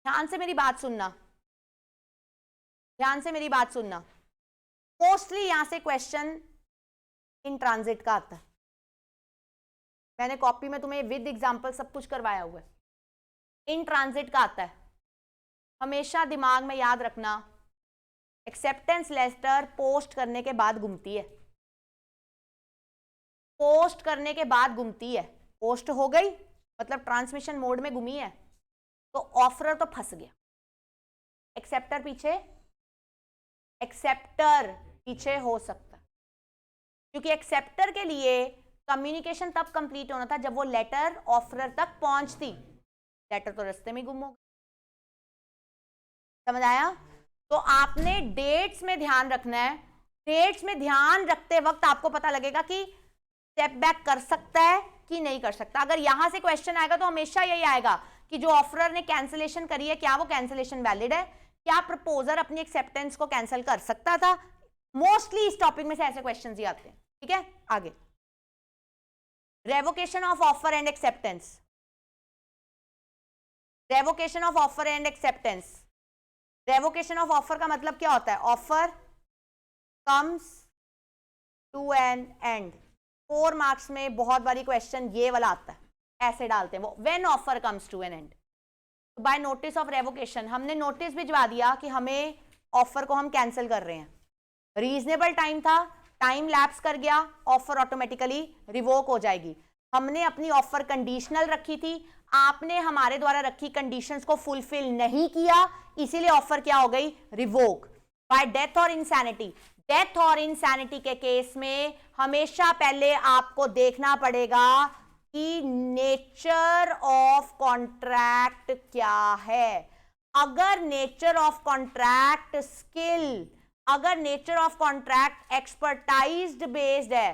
ध्यान से मेरी बात सुनना, ध्यान से मेरी बात सुनना। मोस्टली यहां से क्वेश्चन इन ट्रांजिट का आता है, मैंने कॉपी में तुम्हें विद एग्जांपल सब कुछ करवाया हुआ है। इन ट्रांजिट का आता है, हमेशा दिमाग में याद रखना, एक्सेप्टेंस लेटर पोस्ट करने के बाद घूमती है, पोस्ट करने के बाद घूमती है। पोस्ट हो गई मतलब ट्रांसमिशन मोड में घूमी है, तो ऑफरर तो फंस गया, एक्सेप्टर पीछे हो सकता है, क्योंकि एक्सेप्टर के लिए कम्युनिकेशन तब कंप्लीट होना था जब वो लेटर ऑफरर तक पहुंचती, लेटर तो रास्ते में गुम हो गया। समझ आया? तो आपने डेट्स में ध्यान रखना है। डेट्स में ध्यान रखते वक्त आपको पता लगेगा कि स्टेप बैक कर सकता है कि नहीं कर सकता। अगर यहां से क्वेश्चन आएगा तो हमेशा यही आएगा कि जो ऑफरर ने कैंसिलेशन करी है, क्या वो कैंसिलेशन वैलिड है? क्या प्रपोजर अपनी एक्सेप्टेंस को कैंसिल कर सकता था? मोस्टली इस टॉपिक में से ऐसे क्वेश्चंस ही आते हैं, ठीक है। आगे revocation of offer and acceptance, revocation of offer and acceptance. Revocation of offer का मतलब क्या होता है? Offer comes to an end. 4 marks में बहुत बारी क्वेश्चन ये वाला आता है, ऐसे डालते हैं वो, when offer comes to an end. By notice of revocation, हमने नोटिस भिजवा दिया कि हमें ऑफर को हम कैंसिल कर रहे हैं, रीजनेबल टाइम था, टाइम लैप्स कर गया, ऑफर ऑटोमेटिकली रिवोक हो जाएगी। हमने अपनी ऑफर कंडीशनल रखी थी, आपने हमारे द्वारा रखी कंडीशंस को फुलफिल नहीं किया, इसीलिए ऑफर क्या हो गई? रिवोक। बाय डेथ और इंसैनिटी, डेथ और इंसैनिटी के केस में हमेशा पहले आपको देखना पड़ेगा कि नेचर ऑफ कॉन्ट्रैक्ट क्या है। अगर नेचर ऑफ कॉन्ट्रैक्ट स्किल, अगर नेचर ऑफ कॉन्ट्रैक्ट एक्सपर्टाइज्ड बेस्ड है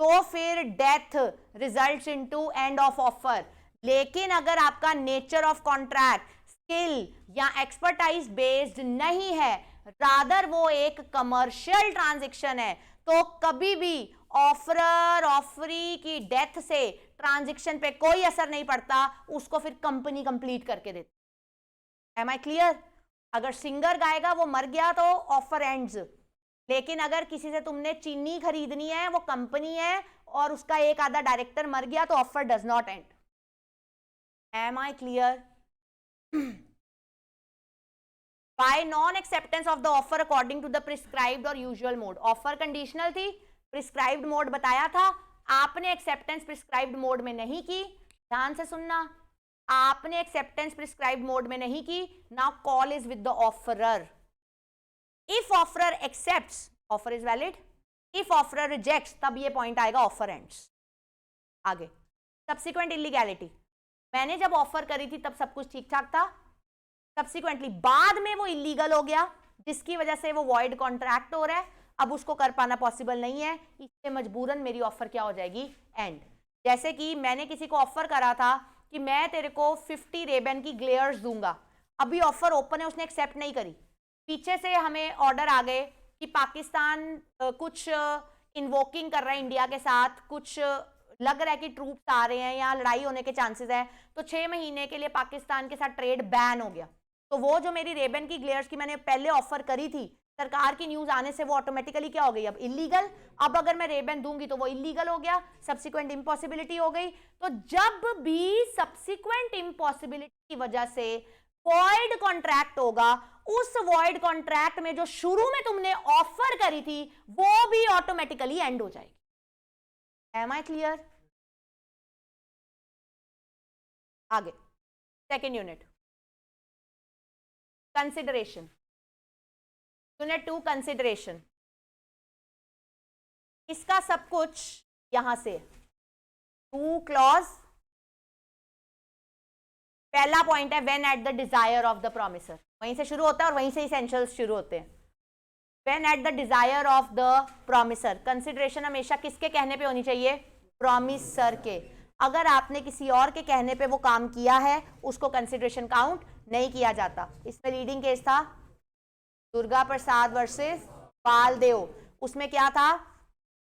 तो फिर death results into end of offer. लेकिन अगर आपका नेचर ऑफ कॉन्ट्रैक्ट स्किल या एक्सपर्टाइज बेस्ड नहीं है, रादर वो एक कमर्शियल ट्रांजैक्शन है, तो कभी भी ऑफरर ऑफरी की डेथ से ट्रांजैक्शन पे कोई असर नहीं पड़ता, उसको फिर कंपनी कंप्लीट करके देती। Am I clear? अगर सिंगर गाएगा वो मर गया तो ऑफर एंड्स, लेकिन अगर किसी से तुमने चीनी खरीदनी है, वो कंपनी है और उसका एक आधा डायरेक्टर मर गया, तो offer does not end. Am I clear? By non-acceptance of the offer according to the prescribed or usual mode. Offer conditional थी, प्रिस्क्राइब्ड मोड बताया था, आपने एक्सेप्टेंस प्रिस्क्राइब्ड मोड में नहीं की। ध्यान से सुनना, आपने एक्सेप्टेंस प्रिस्क्राइब्ड मोड में नहीं की। Now call is with the offeror. If offeror accepts, offer is valid. If offeror rejects, तब ये पॉइंट आएगा ऑफर एंड्स। आगे सब्सिक्वेंट इलीगैलिटी। मैंने जब ऑफर करी थी तब सब कुछ ठीक ठाक था, सब्सिक्वेंटली बाद में वो इलीगल हो गया, जिसकी वजह से वो वॉइड कॉन्ट्रैक्ट हो रहा है, अब उसको कर पाना पॉसिबल नहीं है, इससे मजबूरन मेरी ऑफर क्या हो जाएगी? एंड। जैसे कि मैंने किसी को ऑफर करा था कि मैं तेरे को 50 रेबन की ग्लेयर्स दूंगा, अभी ऑफर ओपन है, उसने एक्सेप्ट नहीं करी, पीछे से हमें ऑर्डर आ गए कि पाकिस्तान कुछ इन्वोकिंग कर रहा है इंडिया के साथ, कुछ लग रहा है कि ट्रूप्स आ रहे हैं, यहाँ लड़ाई होने के चांसेस है, तो 6 महीने के लिए पाकिस्तान के साथ ट्रेड बैन हो गया। तो वो जो मेरी रेबन की ग्लेयर्स की मैंने पहले ऑफर करी थी, सरकार की न्यूज आने से वो ऑटोमेटिकली क्या हो गई? अब इलीगल। अब अगर मैं रेबन दूंगी तो वो इलीगल हो गया, सब्सिक्वेंट इम्पॉसिबिलिटी हो गई। तो जब भी सब्सिक्वेंट इम्पॉसिबिलिटी की वजह से वॉइड कॉन्ट्रैक्ट होगा, उस वॉइड कॉन्ट्रैक्ट में जो शुरू में तुमने ऑफर करी थी वो भी ऑटोमेटिकली एंड हो जाएगी। Am I clear? आगे second unit, consideration. Unit 2 consideration. इसका सब कुछ यहां से 2 क्लॉज। पहला पॉइंट है when eight the desire of the promiser, वहीं से शुरू होता है और वहीं से एसेंशियल्स शुरू होते हैं। When eight the desire of the promiser, consideration हमेशा किसके कहने पे होनी चाहिए? प्रॉमिसर के। अगर आपने किसी और के कहने पे वो काम किया है, उसको कंसिडरेशन काउंट नहीं किया जाता। इसमें लीडिंग केस था दुर्गा प्रसाद वर्सेस बालदेव। उसमें क्या था?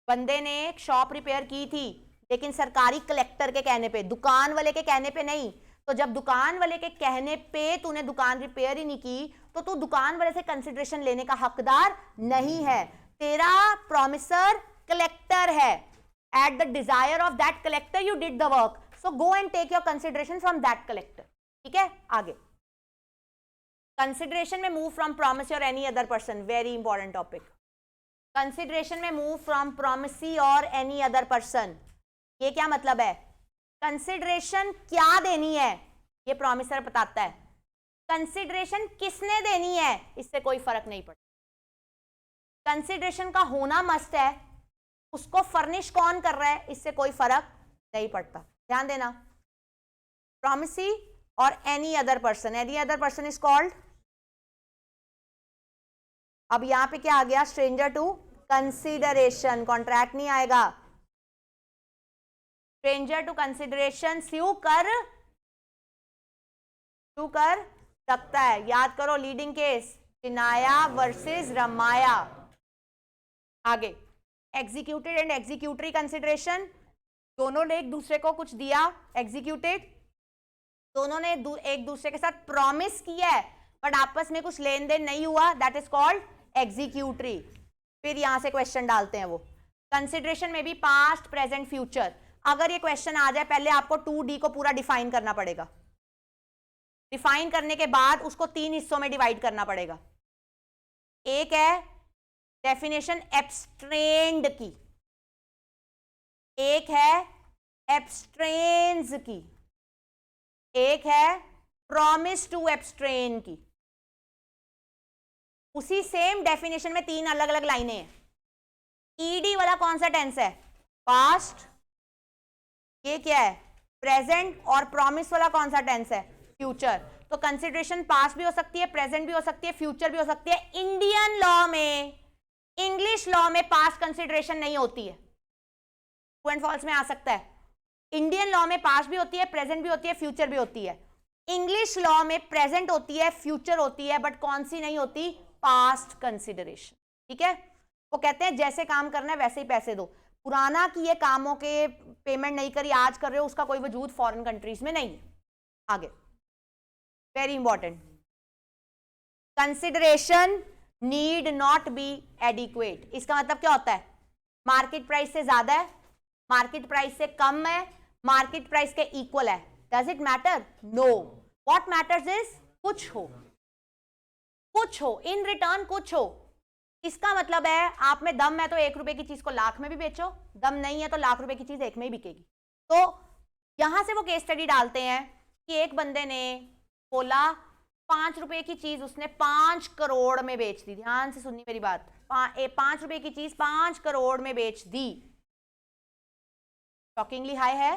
बंदे ने एक शॉप रिपेयर की थी, लेकिन सरकारी कलेक्टर के कहने पे, दुकान वाले के कहने पे नहीं। तो जब दुकान वाले के कहने पे तूने दुकान रिपेयर ही नहीं की, तो तू दुकान वाले से कंसिडरेशन लेने का हकदार नहीं है। तेरा प्रॉमिसर कलेक्टर है। At the desire of that collector you did the work, so go and take your consideration from that collector. ठीक है? आगे कंसिडरेशन में मूव फ्रॉम प्रॉमिसी और any other person, very important topic. Consideration में move from promisee और any other person, ये क्या मतलब है? कंसिडरेशन क्या देनी है ये प्रॉमिसर बताता है, कंसिडरेशन किसने देनी है इससे कोई फर्क नहीं पड़ता। कंसिडरेशन का होना मस्ट है, उसको फर्निश कौन कर रहा है इससे कोई फर्क नहीं पड़ता। ध्यान देना, प्रॉमिसी और any other person, any other person is called, अब यहां पे क्या आ गया? स्ट्रेंजर टू कंसिडरेशन, कॉन्ट्रैक्ट नहीं आएगा। स्ट्रेंजर टू कंसिडरेशन स्यू कर सकता है। याद करो लीडिंग केस चिनाया वर्सेस रमाया। आगे एग्जीक्यूटेड एंड एग्जीक्यूटरी कंसिडरेशन, दोनों ने एक दूसरे को कुछ दिया, एग्जीक्यूटेड, दोनों ने एक दूसरे के साथ प्रॉमिस किया है बट आपस में कुछ लेन देन नहीं हुआ, दैट इज कॉल्ड एग्जीक्यूटरी। फिर यहां से क्वेश्चन डालते हैं वो। कंसिडरेशन में भी पास्ट प्रेजेंट फ्यूचर, अगर ये क्वेश्चन आ जाए पहले आपको 2D को पूरा डिफाइन करना पड़ेगा। डिफाइन करने के बाद उसको 3 हिस्सों में डिवाइड करना पड़ेगा। एक है डेफिनेशन एब्स्ट्रेन्ड की, एक है एब्स्ट्रेन्स की, एक है प्रॉमिस टू एब्स्ट्रेन की। उसी सेम डेफिनेशन में 3 अलग अलग लाइनें हैं। ईडी वाला कौन सा टेंस है? पास्ट। ये क्या है? प्रेजेंट और प्रॉमिस वाला कौन सा टेंस है? फ्यूचर। तो कंसिडरेशन पास्ट भी हो सकती है, प्रेजेंट भी हो सकती है, फ्यूचर भी हो सकती है। इंडियन लॉ में, इंग्लिश लॉ में पास्ट कंसिडरेशन नहीं होती है। ट्रू एंड फॉल्स में आ सकता है। इंडियन लॉ में पास्ट भी होती है, प्रेजेंट भी होती है, फ्यूचर भी होती है। इंग्लिश लॉ में प्रेजेंट होती है, फ्यूचर होती है, बट कौन सी नहीं होती? Past consideration. ठीक है, वो कहते हैं जैसे काम करना है वैसे ही पैसे दो। पुराना कि ये कामों के पेमेंट नहीं करी, आज कर रहे हो, उसका कोई वजूद फॉरेन कंट्रीज में नहीं है। आगे very important, consideration need not be adequate. इसका मतलब क्या होता है? मार्केट प्राइस से ज्यादा है, मार्केट प्राइस से कम है, मार्केट प्राइस के इक्वल है। Does it matter? No. What matters is कुछ हो, कुछ हो इन रिटर्न, कुछ हो। इसका मतलब है आप में दम है तो 1 रुपए की चीज को लाख में भी बेचो, दम नहीं है तो लाख रुपए की चीज 1 में ही बिकेगी। तो यहां से वो केस स्टडी डालते हैं कि एक बंदे ने बोला 5 रुपए की चीज उसने 5 करोड़ में बेच दी। ध्यान से सुननी मेरी बात। 5 रुपए की चीज 5 करोड़ में बेच दी। शॉकिंगली हाई है।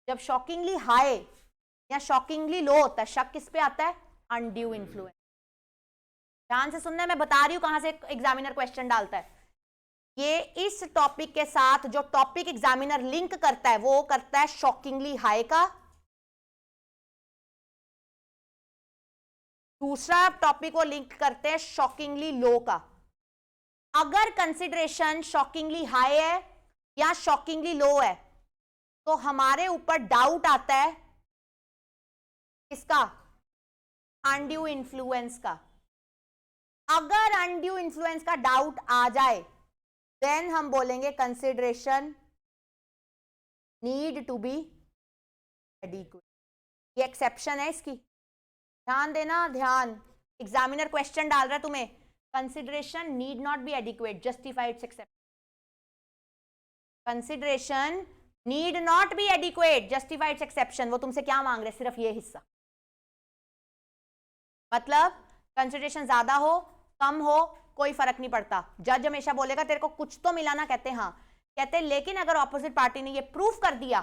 जब शॉकिंगली हाई या शॉकिंगली लो होता है, शक किस पे आता है? Undue influence. ध्यान से सुनना है, मैं बता रही हूं कहां से एग्जामिनर क्वेश्चन डालता है। ये इस टॉपिक के साथ जो टॉपिक एग्जामिनर लिंक करता है वो करता है शॉकिंगली हाई का, दूसरा टॉपिक वो लिंक करते हैं शॉकिंगली लो का। अगर कंसिडरेशन शॉकिंगली हाई है या शॉकिंगली लो है तो हमारे ऊपर डाउट आता है किसका? अनड्यू इन्फ्लुएंस का। अगर अनड्यू इन्फ्लुएंस का डाउट आ जाए देन हम बोलेंगे consideration need to be adequate. ये एक्सेप्शन है इसकी, ध्यान देना, ध्यान। एग्जामिनर क्वेश्चन डाल रहा है तुम्हें, consideration need not be adequate, justify it's exception. Consideration need not be adequate, justify it's exception. वो तुमसे क्या मांग रहे? सिर्फ ये हिस्सा। मतलब कंसिडरेशन ज्यादा हो कम हो कोई फर्क नहीं पड़ता, जज हमेशा बोलेगा तेरे को कुछ तो मिला ना। कहते हाँ, कहते लेकिन अगर ऑपोजिट पार्टी ने ये प्रूफ कर दिया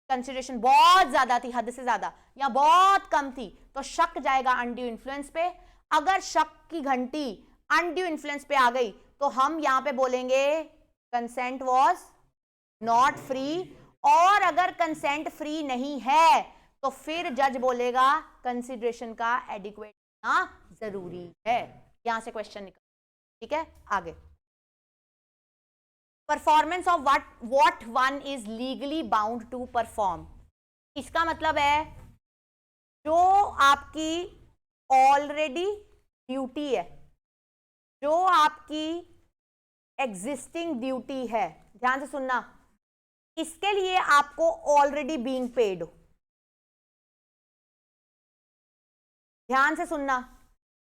कंसिडरेशन बहुत ज्यादा थी, हद से ज्यादा, या बहुत कम थी, तो शक जाएगा अनड्यू इन्फ्लुएंस पे। अगर शक की घंटी अनड्यू इन्फ्लुएंस पे आ गई तो हम यहां पे बोलेंगे कंसेंट वाज नॉट फ्री। और अगर कंसेंट फ्री नहीं है तो फिर जज बोलेगा कंसिडरेशन का एडिक्वेट होना जरूरी है। यहां से क्वेश्चन निकल, ठीक है। आगे, performance of what one is legally bound to perform. इसका मतलब है जो आपकी ऑलरेडी ड्यूटी है, जो आपकी एग्जिस्टिंग ड्यूटी है, ध्यान से सुनना, इसके लिए आपको ऑलरेडी बीइंग पेड हो। ध्यान से सुनना,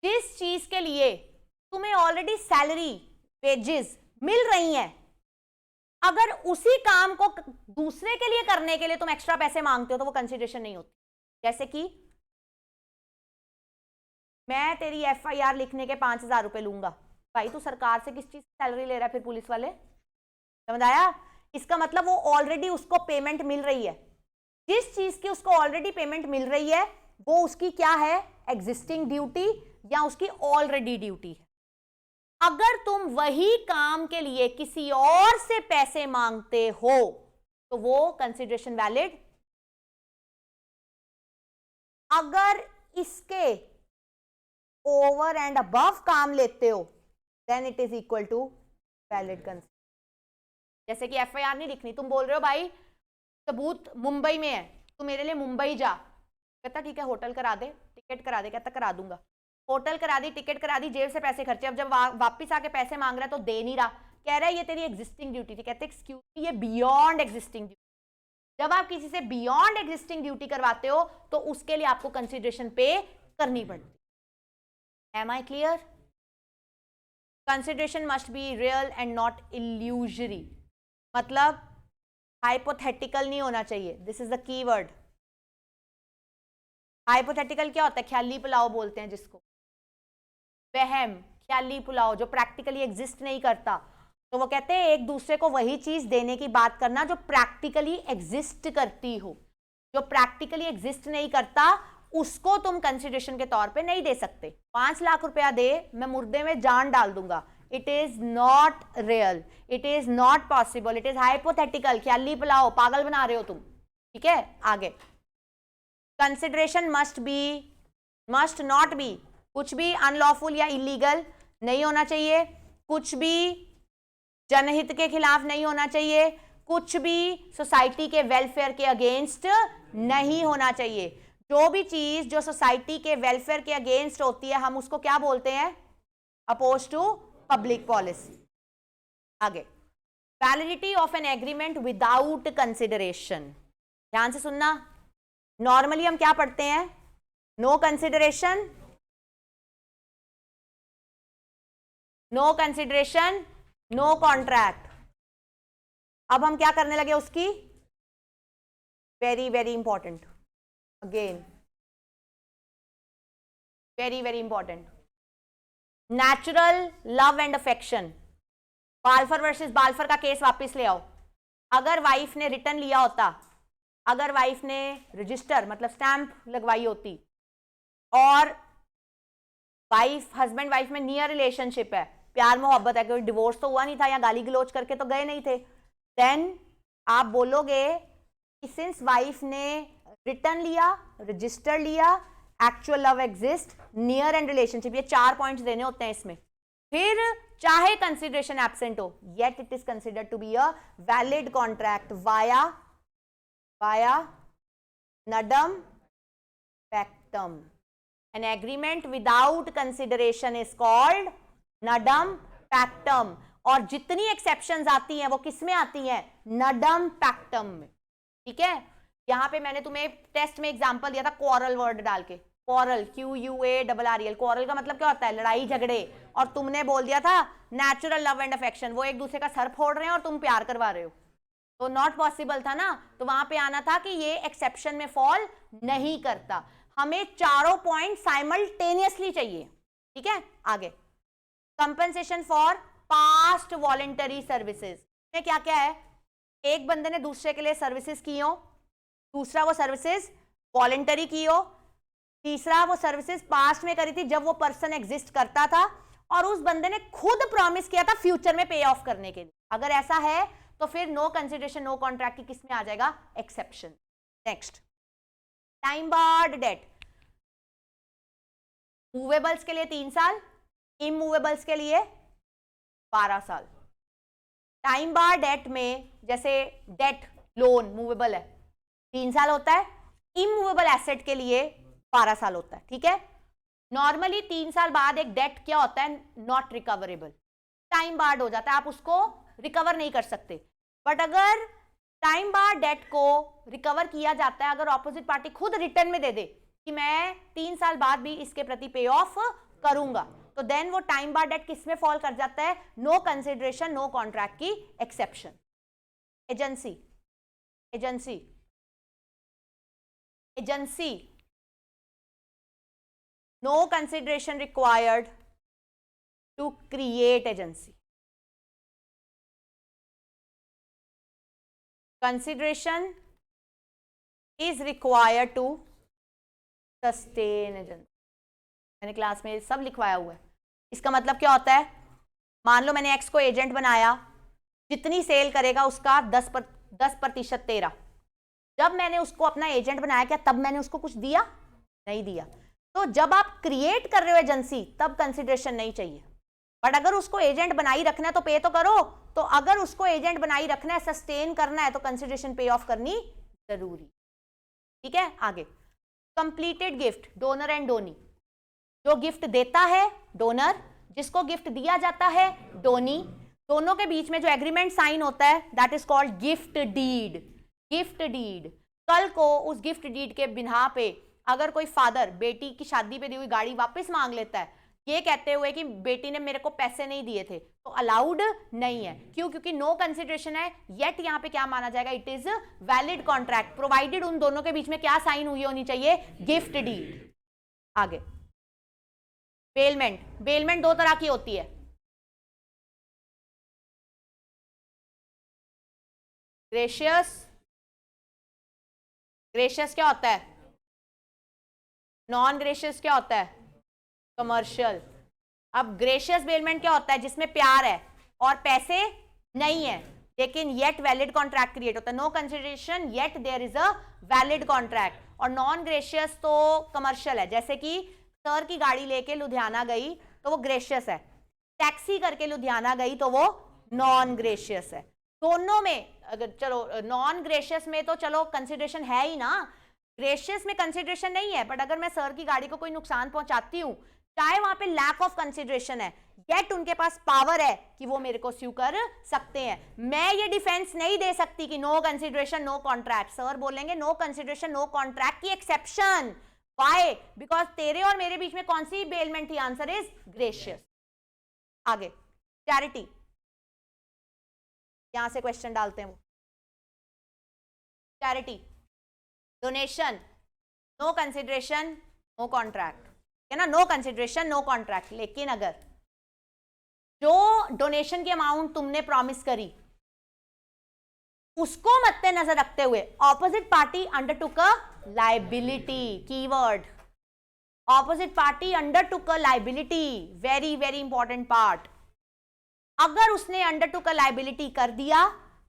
जिस चीज के लिए तुम्हें ऑलरेडी सैलरी वेजेस मिल रही हैं, अगर उसी काम को दूसरे के लिए करने के लिए तुम एक्स्ट्रा पैसे मांगते हो तो वो कंसिडरेशन नहीं होती। जैसे कि मैं तेरी FIR लिखने के 5,000 रुपए लूंगा, भाई तू सरकार से किस चीज की सैलरी ले रहा है फिर? पुलिस वाले, समझ आया? इसका मतलब वो ऑलरेडी उसको पेमेंट मिल रही है। जिस चीज की उसको ऑलरेडी पेमेंट मिल रही है वो उसकी क्या है? एग्जिस्टिंग ड्यूटी या उसकी ऑलरेडी ड्यूटी है। अगर तुम वही काम के लिए किसी और से पैसे मांगते हो तो वो कंसिडरेशन वैलिड। अगर इसके ओवर एंड अबव काम लेते हो then it is equal to valid consideration. जैसे कि FIR नहीं लिखनी, तुम बोल रहे हो भाई सबूत मुंबई में है, तू मेरे लिए मुंबई जा। कहता ठीक है होटल करा दे, टिकट करा दे। कहता करा दूंगा। होटल करा दी, टिकट करा दी, जेब से पैसे खर्चे। अब जब वापिस आके पैसे मांग रहा है तो दे नहीं रहा, कह रहा है ये तेरी एग्जिस्टिंग ड्यूटी थी। कहते एक्सक्यूज मी, ये बियॉन्ड एग्जिस्टिंग ड्यूटी। जब आप किसी से बियॉन्ड एग्जिस्टिंग ड्यूटी करवाते हो तो उसके लिए आपको कंसिडरेशन पे करनी पड़ती है। Am I clear? Consideration must be real and not illusory, मतलब हाइपोथेटिकल नहीं होना चाहिए। This is the key word. Hypothetical क्या होता है? ख्याली पुलाव बोलते हैं जिसको, वहम, ख्याली पुलाव, जो प्रैक्टिकली एग्जिस्ट नहीं करता। तो वो कहते हैं एक दूसरे को वही चीज देने की बात करना जो प्रैक्टिकली एग्जिस्ट करती हो। जो प्रैक्टिकली एग्जिस्ट नहीं करता उसको तुम कंसिडरेशन के तौर पे नहीं दे सकते। 5 लाख रुपया दे, मैं मुर्दे में जान डाल दूंगा, it is not real, it is not possible, it is hypothetical, ख्याली पिलाओ, पागल बना रहे हो तुम। ठीक है, आगे। कंसिडरेशन मस्ट नॉट बी, कुछ भी अनलॉफुल या इलीगल नहीं होना चाहिए, कुछ भी जनहित के खिलाफ नहीं होना चाहिए, कुछ भी सोसाइटी के वेलफेयर के अगेंस्ट नहीं होना चाहिए। जो भी चीज जो सोसाइटी के वेलफेयर के अगेंस्ट होती है हम उसको क्या बोलते हैं? Opposed to public policy. आगे, validity of an agreement without consideration. ध्यान से सुनना, नॉर्मली हम क्या पढ़ते हैं? No consideration, no consideration, no contract. अब हम क्या करने लगे उसकी? Very very important, again very very important, natural love and affection. Balfour versus Balfour का केस वापस ले आओ। अगर वाइफ ने रिटर्न लिया होता, अगर वाइफ ने रजिस्टर मतलब स्टैंप लगवाई होती और वाइफ हस्बैंड वाइफ में नियर रिलेशनशिप है, प्यार मोहब्बत है, कोई डिवोर्स तो हुआ नहीं था या गाली गलोच करके तो गए नहीं थे, देन आप बोलोगे कि सिंस वाइफ ने रिटर्न लिया, रजिस्टर लिया, actual love exist, near and relationship, ये 4 पॉइंट्स देने होते हैं इसमें। फिर चाहे कंसिडरेशन एब्सेंट हो, yet it is considered to be a valid contract via nudum pactum. An agreement without consideration is called nudum pactum. और जितनी एक्सेप्शंस आती हैं वो किस में आती हैं? नडम पैक्टम में। ठीक है, यहां पे मैंने तुम्हें टेस्ट में एग्जांपल दिया था क्वारल वर्ड डाल के, क्वारल QUARREL। क्वारल का मतलब क्या होता है? लड़ाई झगड़े। और तुमने बोल दिया था नेचुरल लव एंड अफेक्शन, वो एक दूसरे का सर फोड़ रहे हैं और तुम प्यार करवा रहे हो, तो नॉट पॉसिबल था ना। तो वहां पे आना था कि ये एक्सेप्शन में फॉल नहीं करता। हमें चारों पॉइंट साइमल्टेनियसली चाहिए। ठीक है, आगे। Compensation for past voluntary services में क्या क्या है? एक बंदे ने दूसरे के लिए सर्विसेज की हो, दूसरा वो सर्विसेज वॉलेंटरी की हो, तीसरा वो सर्विसेज पास्ट में करी थी जब वो पर्सन एग्जिस्ट करता था, और उस बंदे ने खुद प्रॉमिस किया था फ्यूचर में पे ऑफ करने के लिए। अगर ऐसा है तो फिर नो कंसिडरेशन नो कॉन्ट्रैक्ट की किस में आ जाएगा? Exception. Next, time barred debt. Movables के लिए 3 साल, इमूवेबल्स के लिए 12 साल। टाइम बार डेट में जैसे डेट लोन मूवेबल है 3 साल होता है, इमूवेबल एसेट के लिए 12 साल होता है। ठीक है, नॉर्मली 3 साल बाद एक डेट क्या होता है? नॉट रिकवरेबल, टाइम बार्ड हो जाता है, आप उसको रिकवर नहीं कर सकते। बट अगर टाइम बार डेट को रिकवर किया जाता है, अगर ऑपोजिट पार्टी खुद रिटर्न में दे दे कि मैं 3 साल बाद भी इसके प्रति पे ऑफ करूंगा, तो देन वो टाइम बार डेट किस में फॉल कर जाता है? नो कंसिडरेशन नो कॉन्ट्रैक्ट की exception. Agency, agency, agency, no consideration required to create agency. consideration is required to sustain agency। मैंने क्लास में सब लिखवाया हुआ है। इसका मतलब क्या होता है? मान लो मैंने एक्स को एजेंट बनाया, जितनी सेल करेगा उसका 10% तेरा। जब मैंने उसको अपना एजेंट बनाया, क्या तब मैंने उसको कुछ दिया? नहीं दिया। तो जब आप क्रिएट कर रहे हो एजेंसी तब कंसिडरेशन नहीं चाहिए, बट अगर उसको एजेंट बनाई रखना है तो पे तो करो। तो अगर उसको एजेंट बनाई रखना है, सस्टेन करना है, तो कंसिडरेशन पे ऑफ करनी जरूरी। ठीक है, आगे। Completed gift, donor and donee. जो गिफ्ट देता है डोनर, जिसको गिफ्ट दिया जाता है डोनी, दोनों के बीच में जो एग्रीमेंट साइन होता है that is called gift deed. Gift deed. कल को उस गिफ्ट डीड के बिना पे अगर कोई फादर बेटी की शादी पे दी हुई गाड़ी वापस मांग लेता है, ये कहते हुए कि बेटी ने मेरे को पैसे नहीं दिए थे, तो अलाउड नहीं है। क्यों? क्योंकि नो कंसिडरेशन है। येट यहां पे क्या माना जाएगा? It is valid contract, provided उन दोनों के बीच में क्या साइन हुई होनी चाहिए? Gift deed. आगे, बेलमेंट। बेलमेंट 2 तरह की होती है। ग्रेशियस, ग्रेशियस क्या होता है? नॉन ग्रेशियस क्या होता है? कमर्शियल। अब ग्रेशियस बेलमेंट क्या होता है? जिसमें प्यार है और पैसे नहीं है, लेकिन येट वैलिड कॉन्ट्रैक्ट क्रिएट होता है। No consideration yet there is a valid contract. और नॉन ग्रेशियस तो कमर्शियल है, जैसे कि सर की गाड़ी लेके लुधियाना गई तो वो ग्रेशियस है, टैक्सी करके लुधियाना गई तो वो नॉन ग्रेशियस है। दोनों में अगर चलो नॉन ग्रेशियस में तो चलो कंसिडरेशन है ही ना, ग्रेशियस में कंसिडरेशन नहीं है, बट अगर मैं सर की गाड़ी को कोई नुकसान पहुंचाती हूं, चाहे वहां पे लैक ऑफ कंसिडरेशन है, येट उनके पास पावर है कि वो मेरे को स्यू कर सकते हैं। मैं ये डिफेंस नहीं दे सकती कि no consideration no contract. Sir बोलेंगे नो कंसिडरेशन नो कॉन्ट्रैक्ट की एक्सेप्शन। व्हाई? बिकॉज तेरे और मेरे बीच में कौन सी बेलमेंट थी? Answer is gratuitous. आगे चैरिटी, यहां से क्वेश्चन डालते हैं वो। Charity, donation, no consideration no contract है ना, नो कंसिडरेशन नो कॉन्ट्रैक्ट। लेकिन अगर जो डोनेशन की अमाउंट तुमने प्रॉमिस करी उसको मद्देनजर रखते हुए ऑपोजिट पार्टी अंडरटुक अ liability, keyword opposite party undertook अ liability, very very important part. अगर उसने अंडरटुक अ लायबिलिटी कर दिया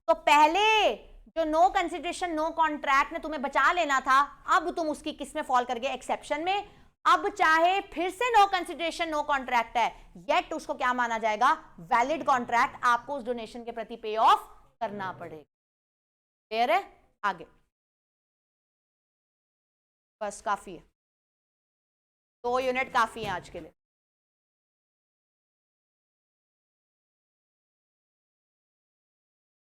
तो पहले जो नो कंसिडरेशन नो कॉन्ट्रैक्ट ने तुम्हें बचा लेना था, अब तुम उसकी किस में फॉल कर गए? एक्सेप्शन में। अब चाहे फिर से नो कंसिडरेशन नो कॉन्ट्रैक्ट है, येट उसको क्या माना जाएगा? Valid contract. आपको उस डोनेशन के प्रति पे ऑफ करना पड़ेगा। क्लियर है? आगे बस काफी है, 2 यूनिट काफी है आज के लिए।